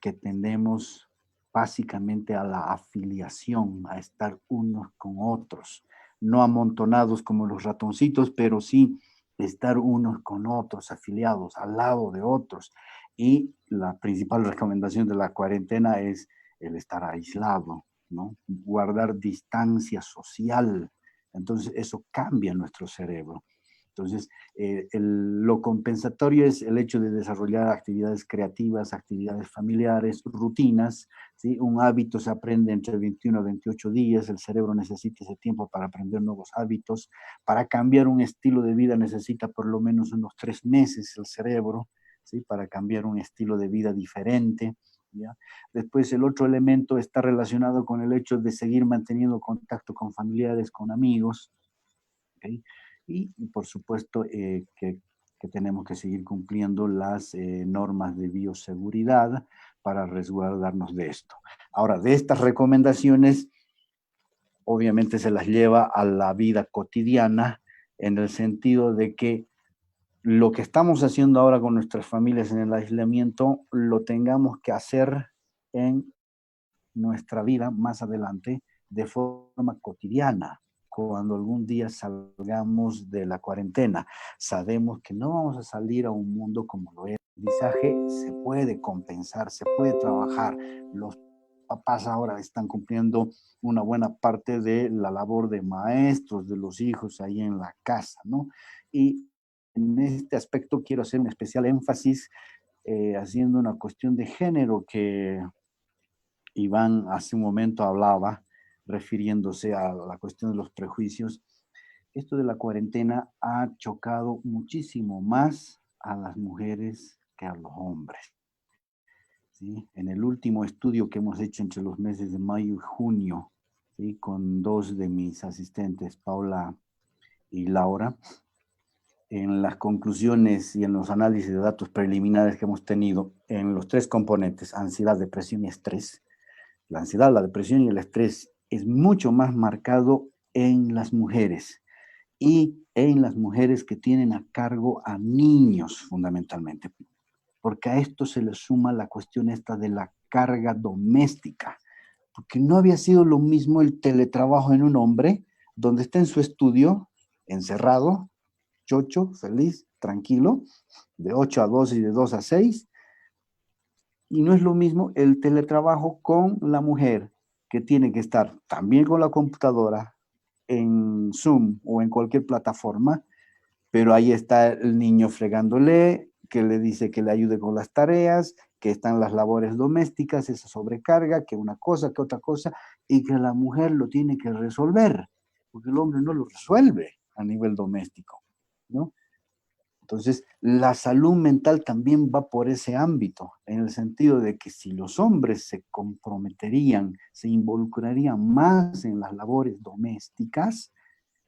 que tendemos básicamente a la afiliación, a estar unos con otros, no amontonados como los ratoncitos, pero sí estar unos con otros, afiliados, al lado de otros. Y la principal recomendación de la cuarentena es el estar aislado, ¿no? Guardar distancia social. Entonces eso cambia nuestro cerebro. Entonces, lo compensatorio es el hecho de desarrollar actividades creativas, actividades familiares, rutinas, ¿sí? Un hábito se aprende entre 21 a 28 días, el cerebro necesita ese tiempo para aprender nuevos hábitos, para cambiar un estilo de vida necesita por lo menos unos 3 meses el cerebro, ¿sí? Para cambiar un estilo de vida diferente, ¿ya? Después el otro elemento está relacionado con el hecho de seguir manteniendo contacto con familiares, con amigos, ¿okay? Y por supuesto que tenemos que seguir cumpliendo las normas de bioseguridad para resguardarnos de esto. Ahora, de estas recomendaciones, obviamente se las lleva a la vida cotidiana en el sentido de que lo que estamos haciendo ahora con nuestras familias en el aislamiento, lo tengamos que hacer en nuestra vida más adelante de forma cotidiana. Cuando algún día salgamos de la cuarentena, sabemos que no vamos a salir a un mundo como lo es. El aprendizaje se puede compensar, se puede trabajar. Los papás ahora están cumpliendo una buena parte de la labor de maestros de los hijos ahí en la casa, ¿no? Y en este aspecto quiero hacer un especial énfasis haciendo una cuestión de género que Iván hace un momento hablaba, refiriéndose a la cuestión de los prejuicios. Esto de la cuarentena ha chocado muchísimo más a las mujeres que a los hombres, ¿sí? En el último estudio que hemos hecho entre los meses de mayo y junio, ¿sí? Con 2 de mis asistentes, Paula y Laura, en las conclusiones y en los análisis de datos preliminares que hemos tenido en los 3 componentes, ansiedad, depresión y estrés, la ansiedad, la depresión y el estrés es mucho más marcado en las mujeres y en las mujeres que tienen a cargo a niños fundamentalmente, porque a esto se le suma la cuestión esta de la carga doméstica, porque no había sido lo mismo el teletrabajo en un hombre, donde está en su estudio, encerrado, chocho, feliz, tranquilo, de 8 a 2 y de 2 a 6, y no es lo mismo el teletrabajo con la mujer, que tiene que estar también con la computadora, en Zoom o en cualquier plataforma, pero ahí está el niño fregándole, que le dice que le ayude con las tareas, que están las labores domésticas, esa sobrecarga, que una cosa, que otra cosa, y que la mujer lo tiene que resolver, porque el hombre no lo resuelve a nivel doméstico, ¿no? Entonces, la salud mental también va por ese ámbito, en el sentido de que si los hombres se comprometerían, se involucrarían más en las labores domésticas,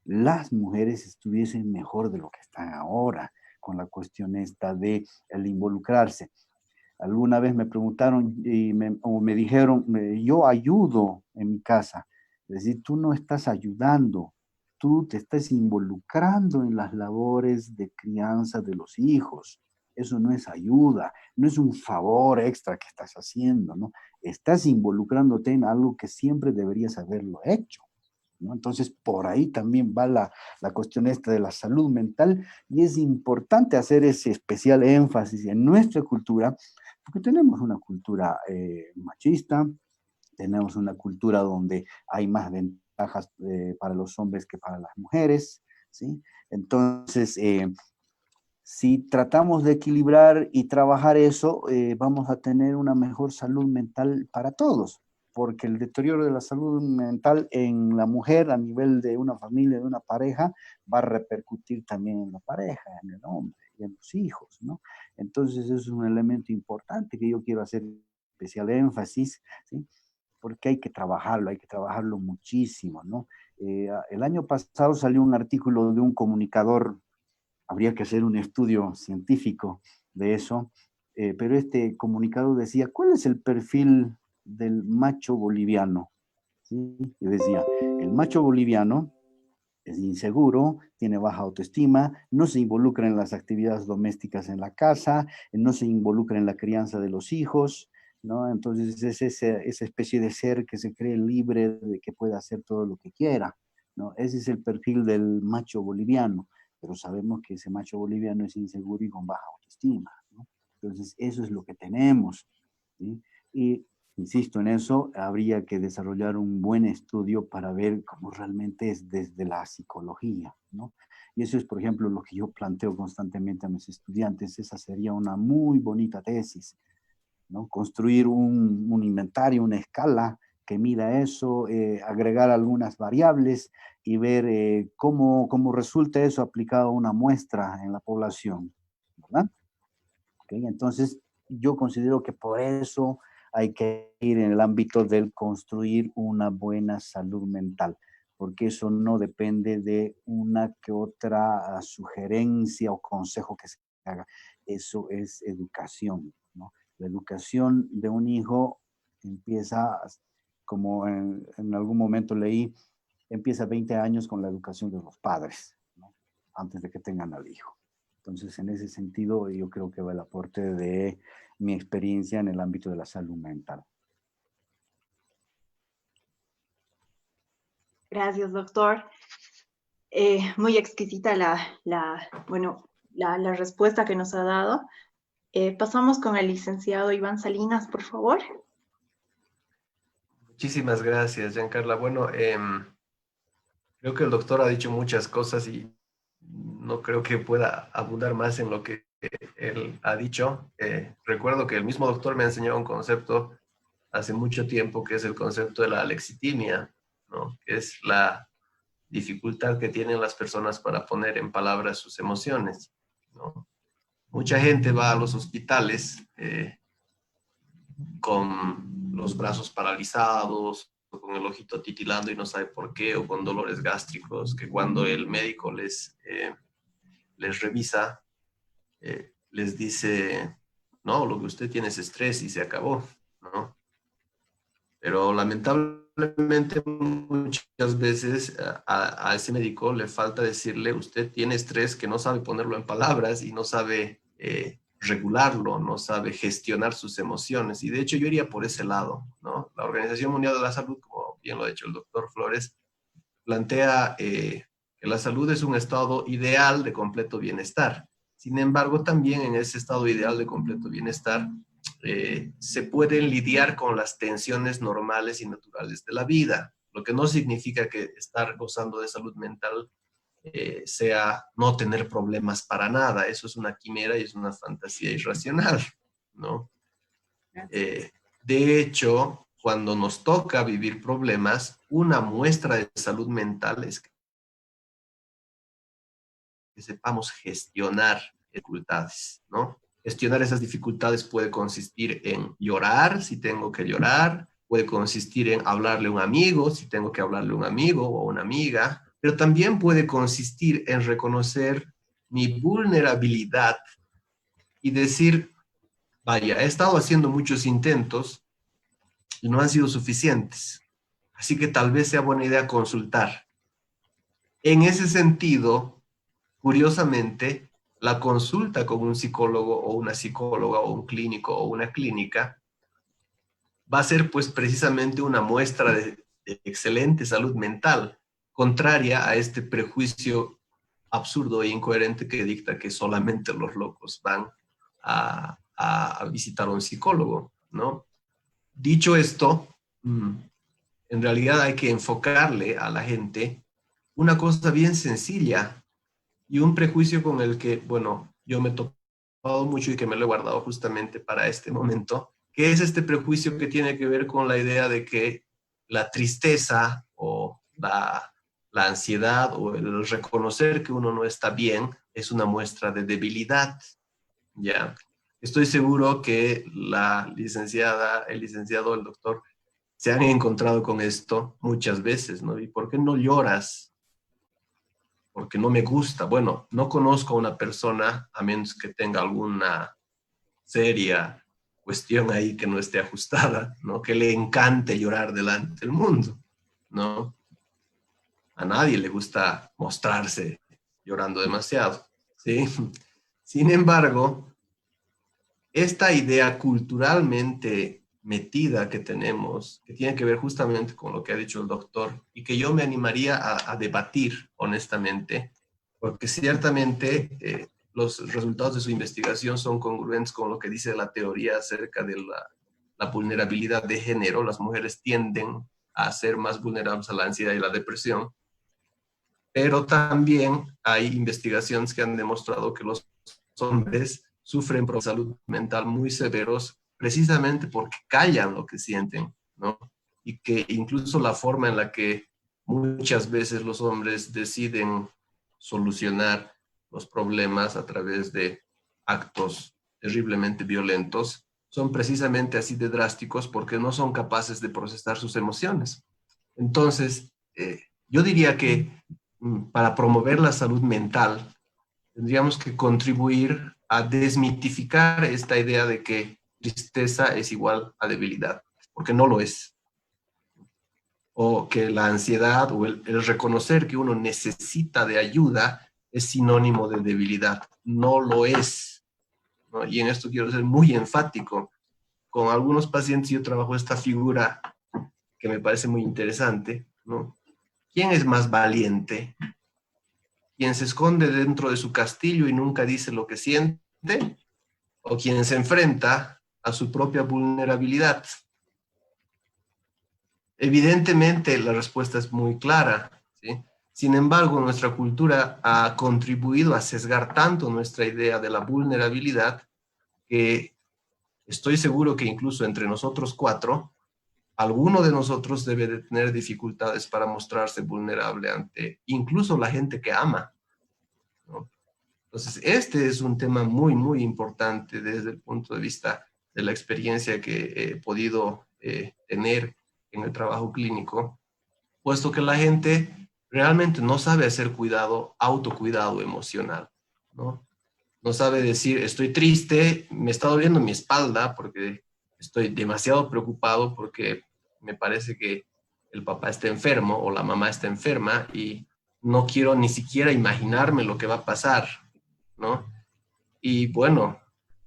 las mujeres estuviesen mejor de lo que están ahora, con la cuestión esta de el involucrarse. Alguna vez me preguntaron o me dijeron, yo ayudo en mi casa. Es decir, tú no estás ayudando, tú te estás involucrando en las labores de crianza de los hijos. Eso no es ayuda, no es un favor extra que estás haciendo, ¿no? Estás involucrándote en algo que siempre deberías haberlo hecho, ¿no? Entonces, por ahí también va la cuestión esta de la salud mental y es importante hacer ese especial énfasis en nuestra cultura, porque tenemos una cultura machista, tenemos una cultura donde hay más ventajas para los hombres que para las mujeres, ¿sí? Entonces, si tratamos de equilibrar y trabajar eso, vamos a tener una mejor salud mental para todos, porque el deterioro de la salud mental en la mujer a nivel de una familia, de una pareja, va a repercutir también en la pareja, en el hombre y en los hijos, ¿no? Entonces, eso es un elemento importante que yo quiero hacer especial énfasis, ¿sí? Porque hay que trabajarlo muchísimo, ¿no? El año pasado salió un artículo de un comunicador, habría que hacer un estudio científico de eso, pero este comunicador decía, ¿cuál es el perfil del macho boliviano? ¿Sí? Y decía, el macho boliviano es inseguro, tiene baja autoestima, no se involucra en las actividades domésticas en la casa, no se involucra en la crianza de los hijos, ¿no? Entonces es esa especie de ser que se cree libre de que pueda hacer todo lo que quiera, ¿no? Ese es el perfil del macho boliviano, pero sabemos que ese macho boliviano es inseguro y con baja autoestima, ¿no? Entonces eso es lo que tenemos, ¿sí? Y insisto en eso, habría que desarrollar un buen estudio para ver cómo realmente es desde la psicología, ¿no? Y eso es, por ejemplo, lo que yo planteo constantemente a mis estudiantes. Esa sería una muy bonita tesis, ¿no? Construir un inventario, una escala que mida eso, agregar algunas variables y ver cómo resulta eso aplicado a una muestra en la población, ¿verdad? ¿Okay? Entonces, yo considero que por eso hay que ir en el ámbito del construir una buena salud mental, porque eso no depende de una que otra sugerencia o consejo que se haga. Eso es educación, ¿no? La educación de un hijo empieza, como en algún momento leí, empieza 20 años con la educación de los padres, ¿no? Antes de que tengan al hijo. Entonces, en ese sentido, yo creo que va el aporte de mi experiencia en el ámbito de la salud mental. Gracias, doctor. Muy exquisita la respuesta que nos ha dado. Pasamos con el licenciado Iván Salinas, por favor. Muchísimas gracias, Giancarla. Bueno, creo que el doctor ha dicho muchas cosas y no creo que pueda abundar más en lo que él ha dicho. Recuerdo que el mismo doctor me ha enseñado un concepto hace mucho tiempo, que es el concepto de la alexitimia, ¿no? Que es la dificultad que tienen las personas para poner en palabras sus emociones, ¿no? Mucha gente va a los hospitales con los brazos paralizados, o con el ojito titilando y no sabe por qué, o con dolores gástricos, que cuando el médico les revisa, les dice, no, lo que usted tiene es estrés y se acabó, ¿no? Pero lamentablemente muchas veces a ese médico le falta decirle, usted tiene estrés, que no sabe ponerlo en palabras y no sabe regularlo, no sabe gestionar sus emociones. Y de hecho yo iría por ese lado, ¿no? La Organización Mundial de la Salud, como bien lo ha dicho el doctor Flores, plantea que la salud es un estado ideal de completo bienestar. Sin embargo, también en ese estado ideal de completo bienestar se pueden lidiar con las tensiones normales y naturales de la vida, lo que no significa que estar gozando de salud mental sea no tener problemas para nada. Eso es una quimera y es una fantasía irracional, ¿no? De hecho, cuando nos toca vivir problemas, una muestra de salud mental es que sepamos gestionar dificultades, ¿no? Gestionar esas dificultades puede consistir en llorar, si tengo que llorar, puede consistir en hablarle a un amigo, si tengo que hablarle a un amigo o a una amiga, pero también puede consistir en reconocer mi vulnerabilidad y decir, vaya, he estado haciendo muchos intentos y no han sido suficientes, así que tal vez sea buena idea consultar. En ese sentido, curiosamente, la consulta con un psicólogo o una psicóloga o un clínico o una clínica va a ser pues precisamente una muestra de excelente salud mental, contraria a este prejuicio absurdo e incoherente que dicta que solamente los locos van a visitar a un psicólogo, ¿no? Dicho esto, en realidad hay que enfocarle a la gente una cosa bien sencilla y un prejuicio con el que, bueno, yo me he topado mucho y que me lo he guardado justamente para este momento, que es este prejuicio que tiene que ver con la idea de que la tristeza o la ansiedad o el reconocer que uno no está bien es una muestra de debilidad, ¿ya? Estoy seguro que la licenciada, el licenciado, el doctor, se han encontrado con esto muchas veces, ¿no? ¿Y por qué no lloras? Porque no me gusta. Bueno, no conozco a una persona, a menos que tenga alguna seria cuestión ahí que no esté ajustada, ¿no? Que le encante llorar delante del mundo, ¿no? A nadie le gusta mostrarse llorando demasiado, ¿sí? Sin embargo, esta idea culturalmente metida que tenemos, que tiene que ver justamente con lo que ha dicho el doctor, y que yo me animaría a debatir honestamente, porque ciertamente los resultados de su investigación son congruentes con lo que dice la teoría acerca de la vulnerabilidad de género. Las mujeres tienden a ser más vulnerables a la ansiedad y la depresión, pero también hay investigaciones que han demostrado que los hombres sufren problemas de salud mental muy severos precisamente porque callan lo que sienten, ¿no? Y que incluso la forma en la que muchas veces los hombres deciden solucionar los problemas a través de actos terriblemente violentos son precisamente así de drásticos porque no son capaces de procesar sus emociones. Entonces, yo diría que para promover la salud mental, tendríamos que contribuir a desmitificar esta idea de que tristeza es igual a debilidad, porque no lo es. O que la ansiedad o el reconocer que uno necesita de ayuda es sinónimo de debilidad. No lo es, ¿no? Y en esto quiero ser muy enfático. Con algunos pacientes yo trabajo esta figura que me parece muy interesante, ¿no? ¿Quién es más valiente? ¿Quien se esconde dentro de su castillo y nunca dice lo que siente? ¿O quien se enfrenta a su propia vulnerabilidad? Evidentemente la respuesta es muy clara, ¿sí? Sin embargo, nuestra cultura ha contribuido a sesgar tanto nuestra idea de la vulnerabilidad que estoy seguro que incluso entre nosotros cuatro, alguno de nosotros debe de tener dificultades para mostrarse vulnerable ante incluso la gente que ama, ¿no? Entonces, este es un tema muy, muy importante desde el punto de vista de la experiencia que he podido tener en el trabajo clínico, puesto que la gente realmente no sabe hacer autocuidado emocional, ¿no? No sabe decir, estoy triste, me está doliendo mi espalda porque estoy demasiado preocupado porque me parece que el papá está enfermo o la mamá está enferma y no quiero ni siquiera imaginarme lo que va a pasar, ¿no? Y bueno,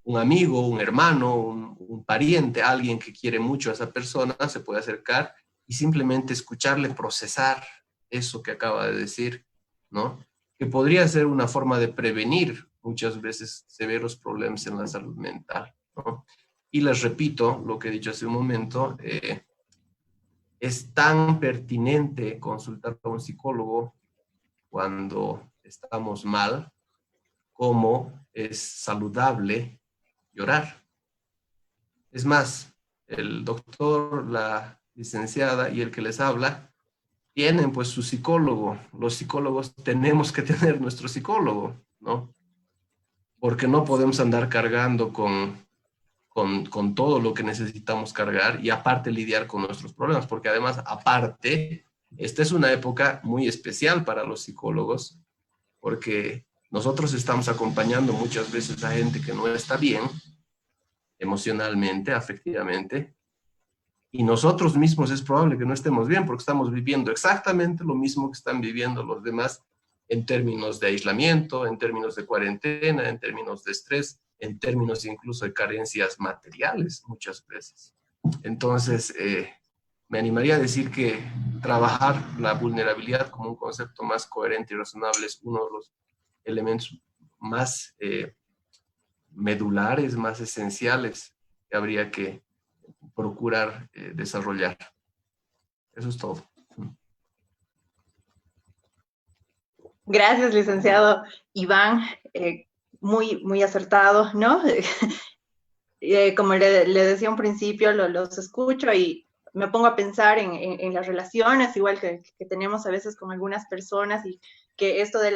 un amigo, un hermano, un pariente, alguien que quiere mucho a esa persona, se puede acercar y simplemente escucharle procesar eso que acaba de decir, ¿no? Que podría ser una forma de prevenir muchas veces severos problemas en la salud mental, ¿no? Y les repito lo que he dicho hace un momento, es tan pertinente consultar a un psicólogo cuando estamos mal, como es saludable llorar. Es más, el doctor, la licenciada y el que les habla tienen pues su psicólogo. Los psicólogos tenemos que tener nuestro psicólogo, ¿no? Porque no podemos andar cargando con todo lo que necesitamos cargar y aparte lidiar con nuestros problemas, porque además, aparte, esta es una época muy especial para los psicólogos, porque nosotros estamos acompañando muchas veces a gente que no está bien emocionalmente, afectivamente, y nosotros mismos es probable que no estemos bien porque estamos viviendo exactamente lo mismo que están viviendo los demás en términos de aislamiento, en términos de cuarentena, en términos de estrés, en términos incluso de carencias materiales muchas veces. Entonces, me animaría a decir que trabajar la vulnerabilidad como un concepto más coherente y razonable es uno de los elementos más medulares, más esenciales que habría que procurar desarrollar. Eso es todo. Gracias, licenciado Iván. Muy, muy acertado, ¿no? como le decía un principio, los escucho y me pongo a pensar en las relaciones, igual que tenemos a veces con algunas personas, y que esto de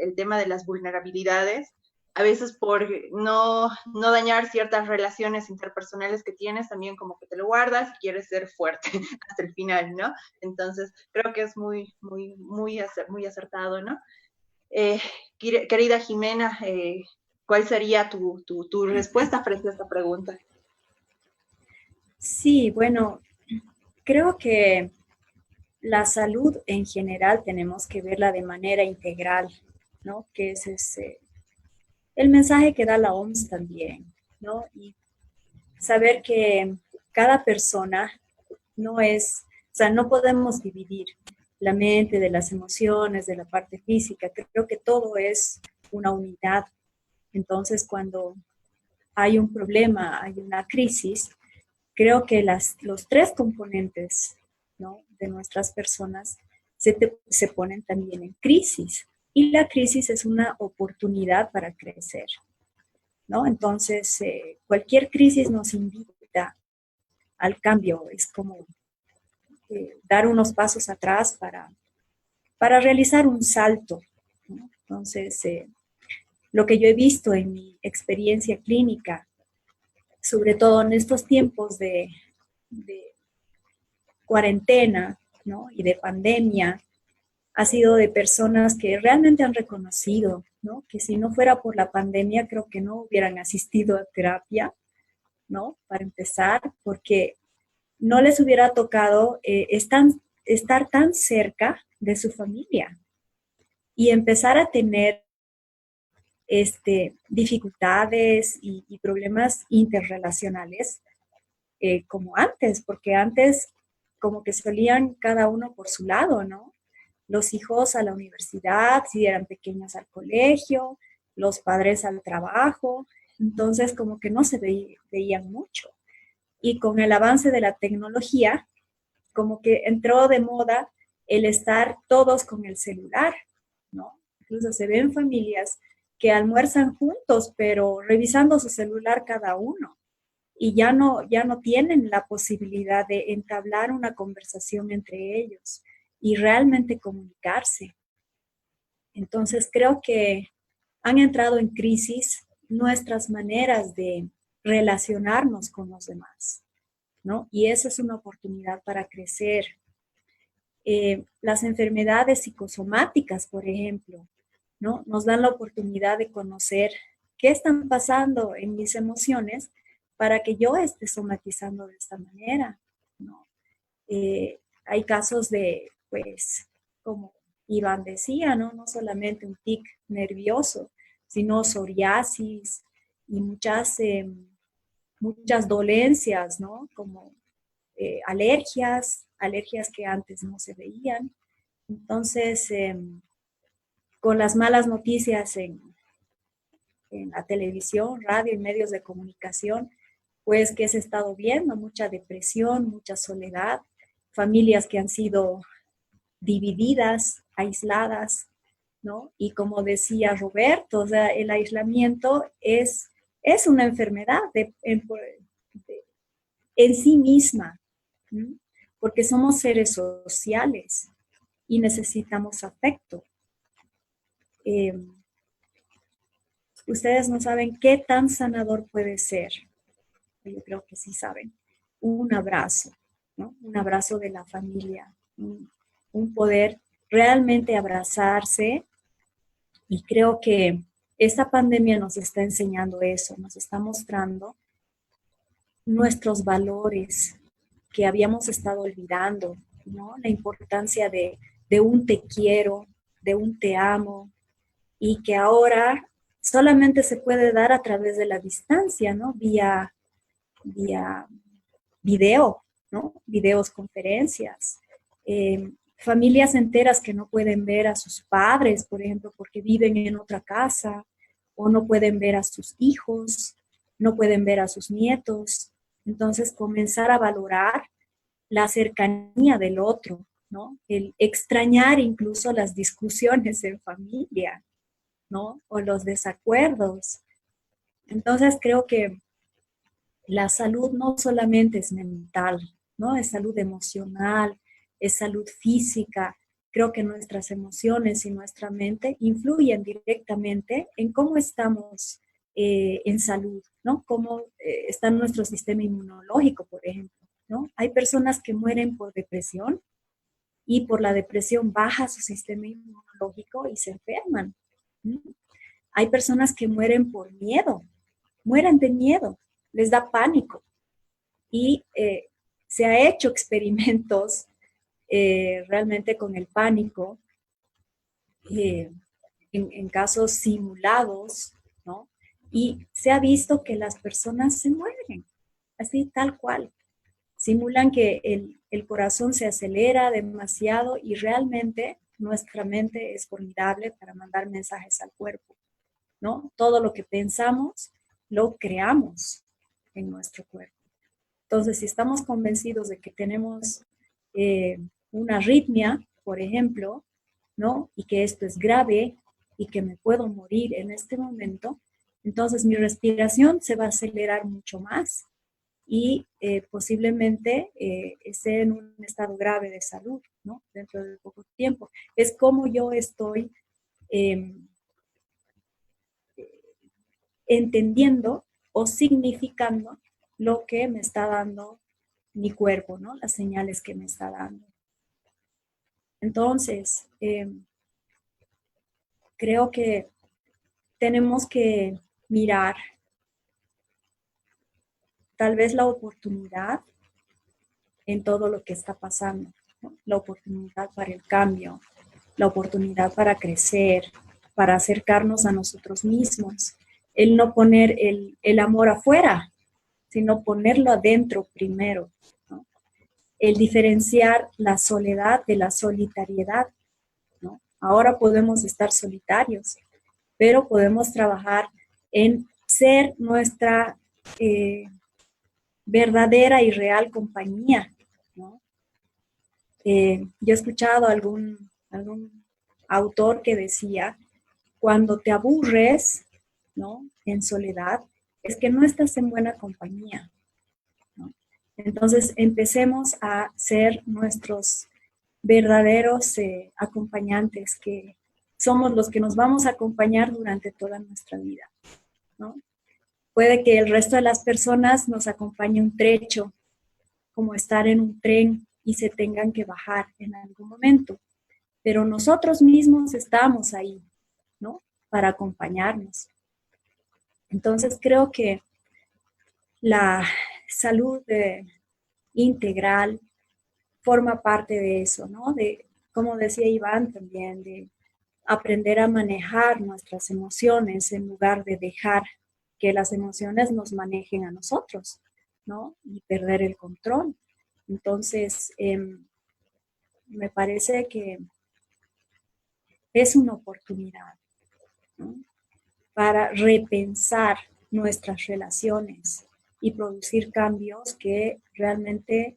el tema de las vulnerabilidades, a veces por no dañar ciertas relaciones interpersonales que tienes, también como que te lo guardas y quieres ser fuerte hasta el final, ¿no? Entonces, creo que es muy acertado, ¿no? Eh, querida Jimena, ¿cuál sería tu respuesta frente a esta pregunta? Sí, bueno, creo que la salud en general tenemos que verla de manera integral, ¿no? Que es ese, el mensaje que da la OMS también, ¿no? Y saber que cada persona no es, o sea, no podemos dividir la mente de las emociones, de la parte física. Creo que todo es una unidad. Entonces, cuando hay un problema, hay una crisis, creo que los tres componentes, ¿no?, de nuestras personas se ponen también en crisis. Y la crisis es una oportunidad para crecer, ¿no? Entonces, cualquier crisis nos invita al cambio. Es como dar unos pasos atrás para realizar un salto, ¿no? Entonces, lo que yo he visto en mi experiencia clínica, sobre todo en estos tiempos de cuarentena, ¿no?, y de pandemia, ha sido de personas que realmente han reconocido, ¿no?, que si no fuera por la pandemia, creo que no hubieran asistido a terapia, ¿no?, para empezar, porque no les hubiera tocado estar tan cerca de su familia y empezar a tener dificultades y problemas interrelacionales como antes, porque antes como que solían cada uno por su lado, ¿no? Los hijos a la universidad, si eran pequeños al colegio, los padres al trabajo, entonces como que no se veían mucho. Y con el avance de la tecnología, como que entró de moda el estar todos con el celular, ¿no? Incluso se ven familias que almuerzan juntos, pero revisando su celular cada uno, y ya no tienen la posibilidad de entablar una conversación entre ellos y realmente comunicarse. Entonces creo que han entrado en crisis nuestras maneras de relacionarnos con los demás, ¿no? Y eso es una oportunidad para crecer. Las enfermedades psicosomáticas, por ejemplo, ¿no?, nos dan la oportunidad de conocer qué están pasando en mis emociones para que yo esté somatizando de esta manera, ¿no? Hay casos de, pues, como Iván decía, ¿no?, no solamente un tic nervioso, sino psoriasis y muchas dolencias, ¿no?, como alergias que antes no se veían. Entonces, con las malas noticias en la televisión, radio y medios de comunicación, pues que se ha estado viendo mucha depresión, mucha soledad, familias que han sido divididas, aisladas, ¿no? Y como decía Roberto, o sea, el aislamiento es una enfermedad en sí misma, ¿no?, porque somos seres sociales y necesitamos afecto. Eh, Ustedes no saben qué tan sanador puede ser. Yo creo que sí saben. Un abrazo, ¿no? Un abrazo de la familia, un poder realmente abrazarse. Y creo que esta pandemia nos está enseñando eso, nos está mostrando nuestros valores que habíamos estado olvidando, ¿no? La importancia de un te quiero, de un te amo, y que ahora solamente se puede dar a través de la distancia, ¿no? Vía video, ¿no? Videos, conferencias. Familias enteras que no pueden ver a sus padres, por ejemplo, porque viven en otra casa, o no pueden ver a sus hijos, no pueden ver a sus nietos. Entonces, comenzar a valorar la cercanía del otro, ¿no? El extrañar incluso las discusiones en familia, ¿no? O los desacuerdos. Entonces, creo que la salud no solamente es mental, ¿no? Es salud emocional, es salud física. Creo que nuestras emociones y nuestra mente influyen directamente en cómo estamos en salud, ¿no? Cómo está nuestro sistema inmunológico, por ejemplo, ¿no? Hay personas que mueren por depresión y por la depresión baja su sistema inmunológico y se enferman. ¿No? Hay personas que mueren por miedo, mueren de miedo, les da pánico. Y se ha hecho experimentos realmente con el pánico eh, en casos simulados, ¿no? Y se ha visto que las personas se mueren, así tal cual. Simulan que el corazón se acelera demasiado y realmente nuestra mente es formidable para mandar mensajes al cuerpo, ¿no? Todo lo que pensamos lo creamos en nuestro cuerpo. Entonces, si estamos convencidos de que tenemos una arritmia, por ejemplo, ¿no? Y que esto es grave y que me puedo morir en este momento, entonces mi respiración se va a acelerar mucho más y posiblemente esté en un estado grave de salud, ¿no? Dentro de poco tiempo. Es como yo estoy entendiendo o significando lo que me está dando mi cuerpo, ¿no? Las señales que me está dando. Entonces, creo que tenemos que mirar tal vez la oportunidad en todo lo que está pasando, ¿no? La oportunidad para el cambio, la oportunidad para crecer, para acercarnos a nosotros mismos, el no poner el amor afuera, sino ponerlo adentro primero, ¿no? El diferenciar la soledad de la solitariedad, ¿no? Ahora podemos estar solitarios, pero podemos trabajar en ser nuestra verdadera y real compañía, ¿no? Yo he escuchado algún autor que decía, cuando te aburres, ¿no? En soledad, es que no estás en buena compañía, ¿no? Entonces, empecemos a ser nuestros verdaderos acompañantes, que somos los que nos vamos a acompañar durante toda nuestra vida, ¿no? Puede que el resto de las personas nos acompañe un trecho, como estar en un tren y se tengan que bajar en algún momento, pero nosotros mismos estamos ahí, ¿no? Para acompañarnos. Entonces creo que la salud integral forma parte de eso, ¿no? De, como decía Iván también, de aprender a manejar nuestras emociones en lugar de dejar que las emociones nos manejen a nosotros, ¿no? Y perder el control. Entonces, me parece que es una oportunidad, ¿no? Para repensar nuestras relaciones y producir cambios que realmente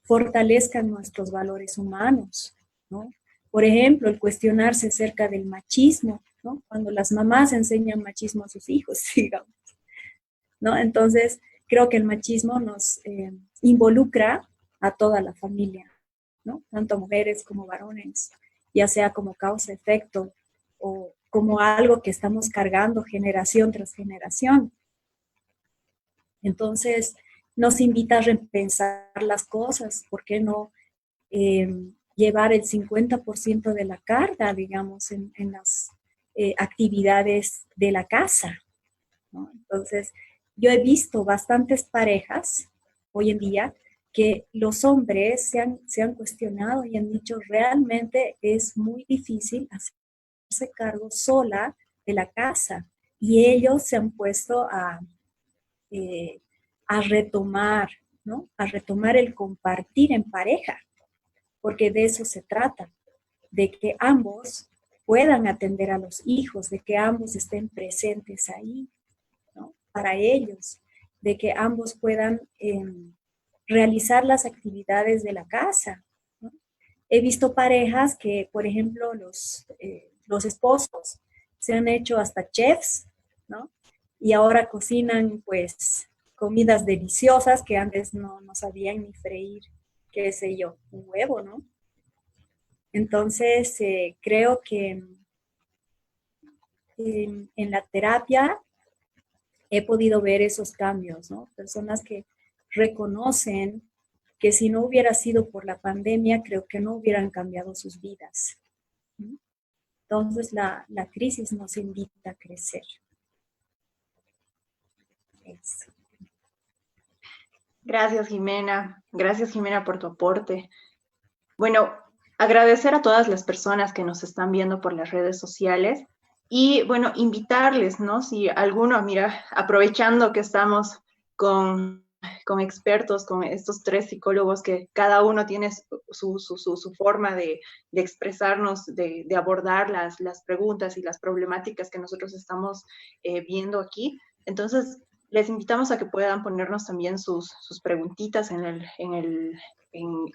fortalezcan nuestros valores humanos, ¿no? Por ejemplo, el cuestionarse acerca del machismo, ¿no? Cuando las mamás enseñan machismo a sus hijos, digamos, ¿no? Entonces, creo que el machismo nos involucra a toda la familia, ¿no? Tanto mujeres como varones, ya sea como causa-efecto o como algo que estamos cargando generación tras generación. Entonces, nos invita a repensar las cosas, ¿por qué no llevar el 50% de la carga, digamos, en las actividades de la casa, ¿no? Entonces, yo he visto bastantes parejas hoy en día que los hombres se han cuestionado y han dicho, realmente es muy difícil hacerse cargo sola de la casa. Y ellos se han puesto a retomar, ¿no? A retomar el compartir en pareja, porque de eso se trata, de que ambos puedan atender a los hijos, de que ambos estén presentes ahí, ¿no? Para ellos, de que ambos puedan realizar las actividades de la casa, ¿no? He visto parejas que, por ejemplo, los esposos se han hecho hasta chefs, ¿no? y ahora cocinan pues comidas deliciosas que antes no sabían ni freír, qué sé yo, un huevo, ¿no? Entonces, creo que en la terapia he podido ver esos cambios, ¿no? Personas que reconocen que si no hubiera sido por la pandemia, creo que no hubieran cambiado sus vidas, ¿no? Entonces, la crisis nos invita a crecer. Eso. Gracias Jimena por tu aporte. Bueno, agradecer a todas las personas que nos están viendo por las redes sociales y bueno, invitarles, ¿no? Si alguno, mira, aprovechando que estamos con expertos, con estos tres psicólogos que cada uno tiene su forma de expresarnos, de abordar las preguntas y las problemáticas que nosotros estamos viendo aquí. Entonces, les invitamos a que puedan ponernos también sus preguntitas en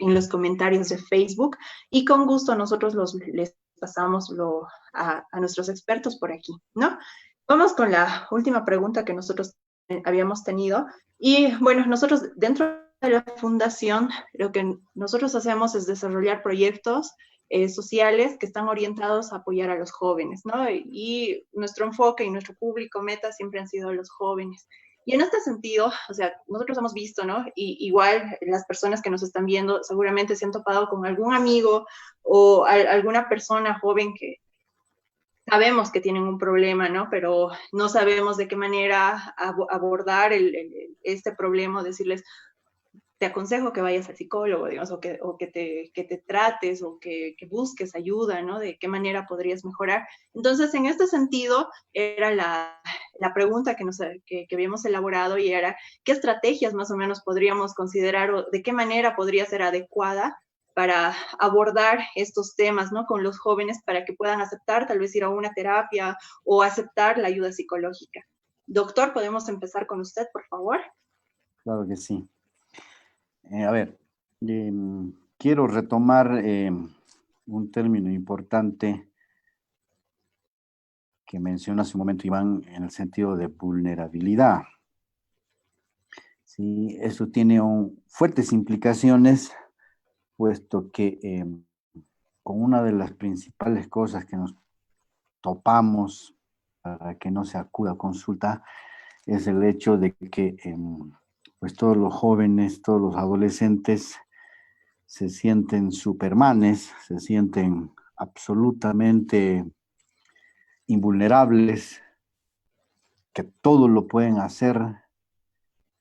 los comentarios de Facebook y con gusto nosotros les pasamos a nuestros expertos por aquí, ¿no? Vamos con la última pregunta que nosotros habíamos tenido. Y bueno, nosotros dentro de la fundación, lo que nosotros hacemos es desarrollar proyectos sociales que están orientados a apoyar a los jóvenes, ¿no? Y nuestro enfoque y nuestro público meta siempre han sido los jóvenes. Y en este sentido, o sea, nosotros hemos visto, ¿no? Y igual las personas que nos están viendo seguramente se han topado con algún amigo o alguna persona joven que sabemos que tienen un problema, ¿no? Pero no sabemos de qué manera abordar este problema, decirles, te aconsejo que vayas al psicólogo, digamos, o que te trates o que busques ayuda, ¿no? De qué manera podrías mejorar. Entonces, en este sentido, era la pregunta que habíamos elaborado y era, ¿qué estrategias más o menos podríamos considerar o de qué manera podría ser adecuada para abordar estos temas, ¿no? Con los jóvenes para que puedan aceptar, tal vez ir a una terapia o aceptar la ayuda psicológica? Doctor, ¿podemos empezar con usted, por favor? Claro que sí. A ver, quiero retomar un término importante que menciona hace un momento Iván en el sentido de vulnerabilidad. Sí, eso tiene fuertes implicaciones, puesto que con una de las principales cosas que nos topamos para que no se acuda a consulta es el hecho de que pues todos los jóvenes, todos los adolescentes se sienten supermanes, se sienten absolutamente invulnerables, que todo lo pueden hacer,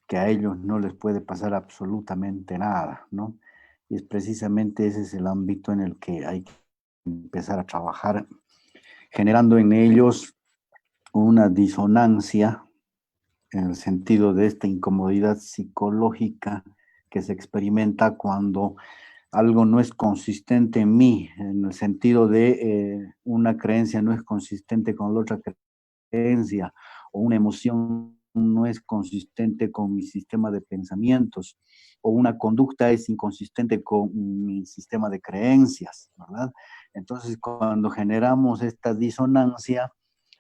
que a ellos no les puede pasar absolutamente nada, ¿no? Y es precisamente ese es el ámbito en el que hay que empezar a trabajar, generando en ellos una disonancia en el sentido de esta incomodidad psicológica que se experimenta cuando algo no es consistente en mí, en el sentido de una creencia no es consistente con la otra creencia, o una emoción no es consistente con mi sistema de pensamientos, o una conducta es inconsistente con mi sistema de creencias, ¿verdad? Entonces, cuando generamos esta disonancia,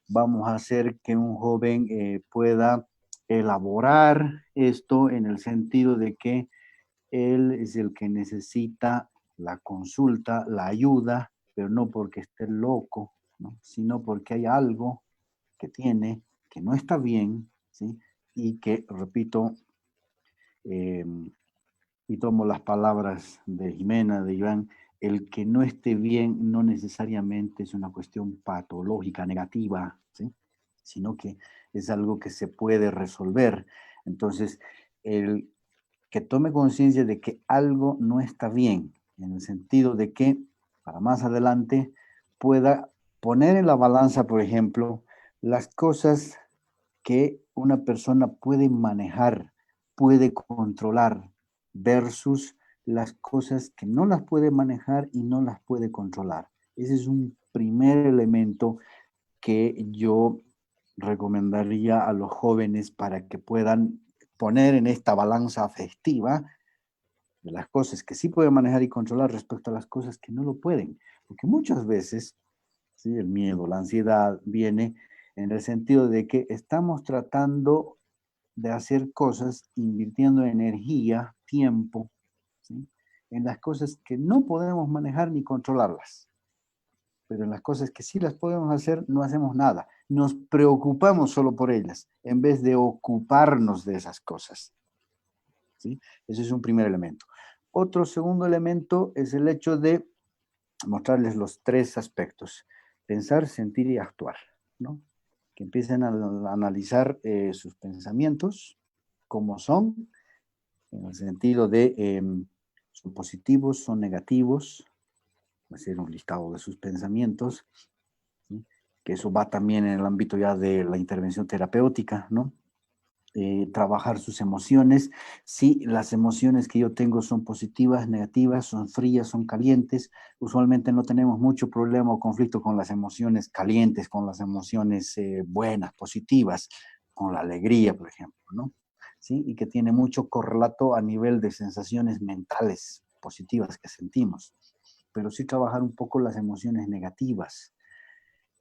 vamos a hacer que un joven pueda elaborar esto en el sentido de que él es el que necesita la consulta, la ayuda, pero no porque esté loco, ¿no? Sino porque hay algo que tiene que no está bien, ¿sí? Y que, repito, y tomo las palabras de Jimena, de Iván, el que no esté bien no necesariamente es una cuestión patológica, negativa, ¿sí? Sino que es algo que se puede resolver. Entonces, el que tome conciencia de que algo no está bien, en el sentido de que para más adelante pueda poner en la balanza, por ejemplo, las cosas que una persona puede manejar, puede controlar, versus las cosas que no las puede manejar y no las puede controlar. Ese es un primer elemento que yo recomendaría a los jóvenes para que puedan poner en esta balanza afectiva de las cosas que sí pueden manejar y controlar respecto a las cosas que no lo pueden. Porque muchas veces, ¿sí? El miedo, la ansiedad viene en el sentido de que estamos tratando de hacer cosas invirtiendo energía, tiempo, ¿sí?, en las cosas que no podemos manejar ni controlarlas. Pero en las cosas que sí las podemos hacer, no hacemos nada. Nos preocupamos solo por ellas, en vez de ocuparnos de esas cosas, ¿sí? Ese es un primer elemento. Otro segundo elemento es el hecho de mostrarles los 3 aspectos: pensar, sentir y actuar, ¿no? Que empiecen a analizar sus pensamientos, cómo son, en el sentido de son positivos, son negativos, hacer un listado de sus pensamientos, ¿sí?, que eso va también en el ámbito ya de la intervención terapéutica, ¿no? Trabajar sus emociones. Si las emociones que yo tengo son positivas, negativas, son frías, son calientes, usualmente no tenemos mucho problema o conflicto con las emociones calientes, con las emociones buenas, positivas, con la alegría, por ejemplo, ¿no? ¿Sí? Y que tiene mucho correlato a nivel de sensaciones mentales positivas que sentimos. Pero sí trabajar un poco las emociones negativas,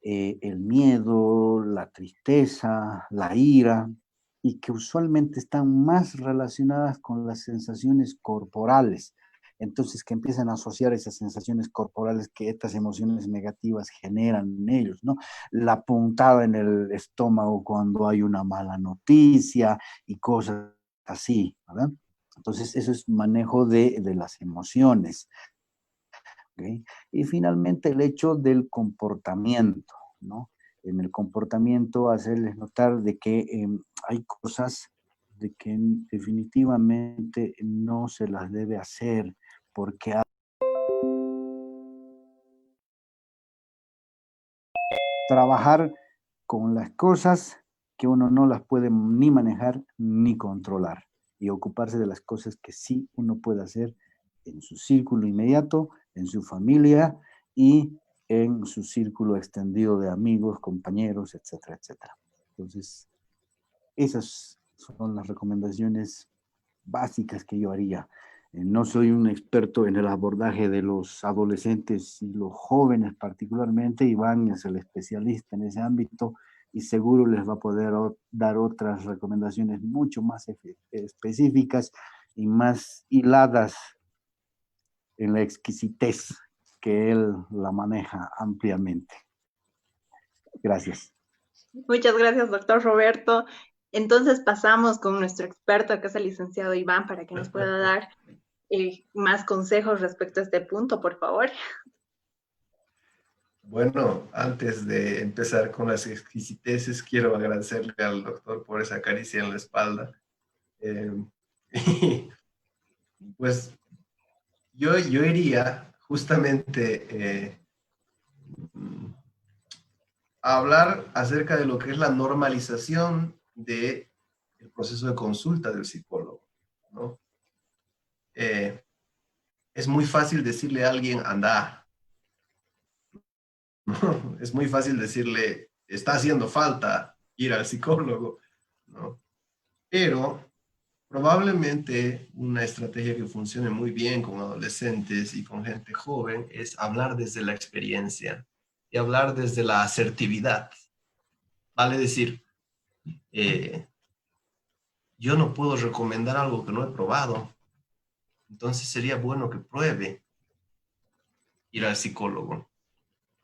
el miedo, la tristeza, la ira, y que usualmente están más relacionadas con las sensaciones corporales. Entonces, que empiezan a asociar esas sensaciones corporales que estas emociones negativas generan en ellos, ¿no? La puntada en el estómago cuando hay una mala noticia y cosas así, ¿verdad? Entonces, eso es manejo de las emociones. ¿Okay? Y finalmente el hecho del comportamiento, ¿no? En el comportamiento hacerles notar de que hay cosas de que definitivamente no se las debe hacer porque trabajar con las cosas que uno no las puede ni manejar ni controlar y ocuparse de las cosas que sí uno puede hacer en su círculo inmediato, en su familia y en su círculo extendido de amigos, compañeros, etcétera, etcétera. Entonces, esas son las recomendaciones básicas que yo haría. No soy un experto en el abordaje de los adolescentes y los jóvenes particularmente. Iván es el especialista en ese ámbito y seguro les va a poder dar otras recomendaciones mucho más específicas y más hiladas en la exquisitez que él la maneja ampliamente. Gracias. Muchas gracias, doctor Roberto. Entonces pasamos con nuestro experto, que es el licenciado Iván, para que nos pueda dar más consejos respecto a este punto, por favor. Bueno, antes de empezar con las exquisiteces, quiero agradecerle al doctor por esa caricia en la espalda. Pues yo iría justamente a hablar acerca de lo que es la normalización del proceso de consulta del psicólogo, ¿no? Es muy fácil decirle a alguien, anda, ¿no? Es muy fácil decirle, está haciendo falta ir al psicólogo, ¿no? Pero probablemente una estrategia que funcione muy bien con adolescentes y con gente joven es hablar desde la experiencia y hablar desde la asertividad. Vale decir, yo no puedo recomendar algo que no he probado, entonces sería bueno que pruebe ir al psicólogo.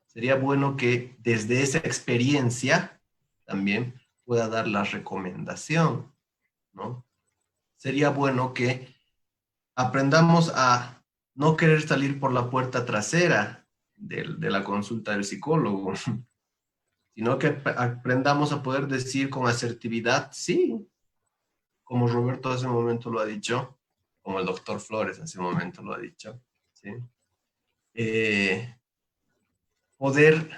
Sería bueno que desde esa experiencia también pueda dar la recomendación, ¿no? Sería bueno que aprendamos a no querer salir por la puerta trasera de la consulta del psicólogo, sino que aprendamos a poder decir con asertividad, sí, como Roberto hace un momento lo ha dicho, como el doctor Flores hace un momento lo ha dicho, ¿sí? Poder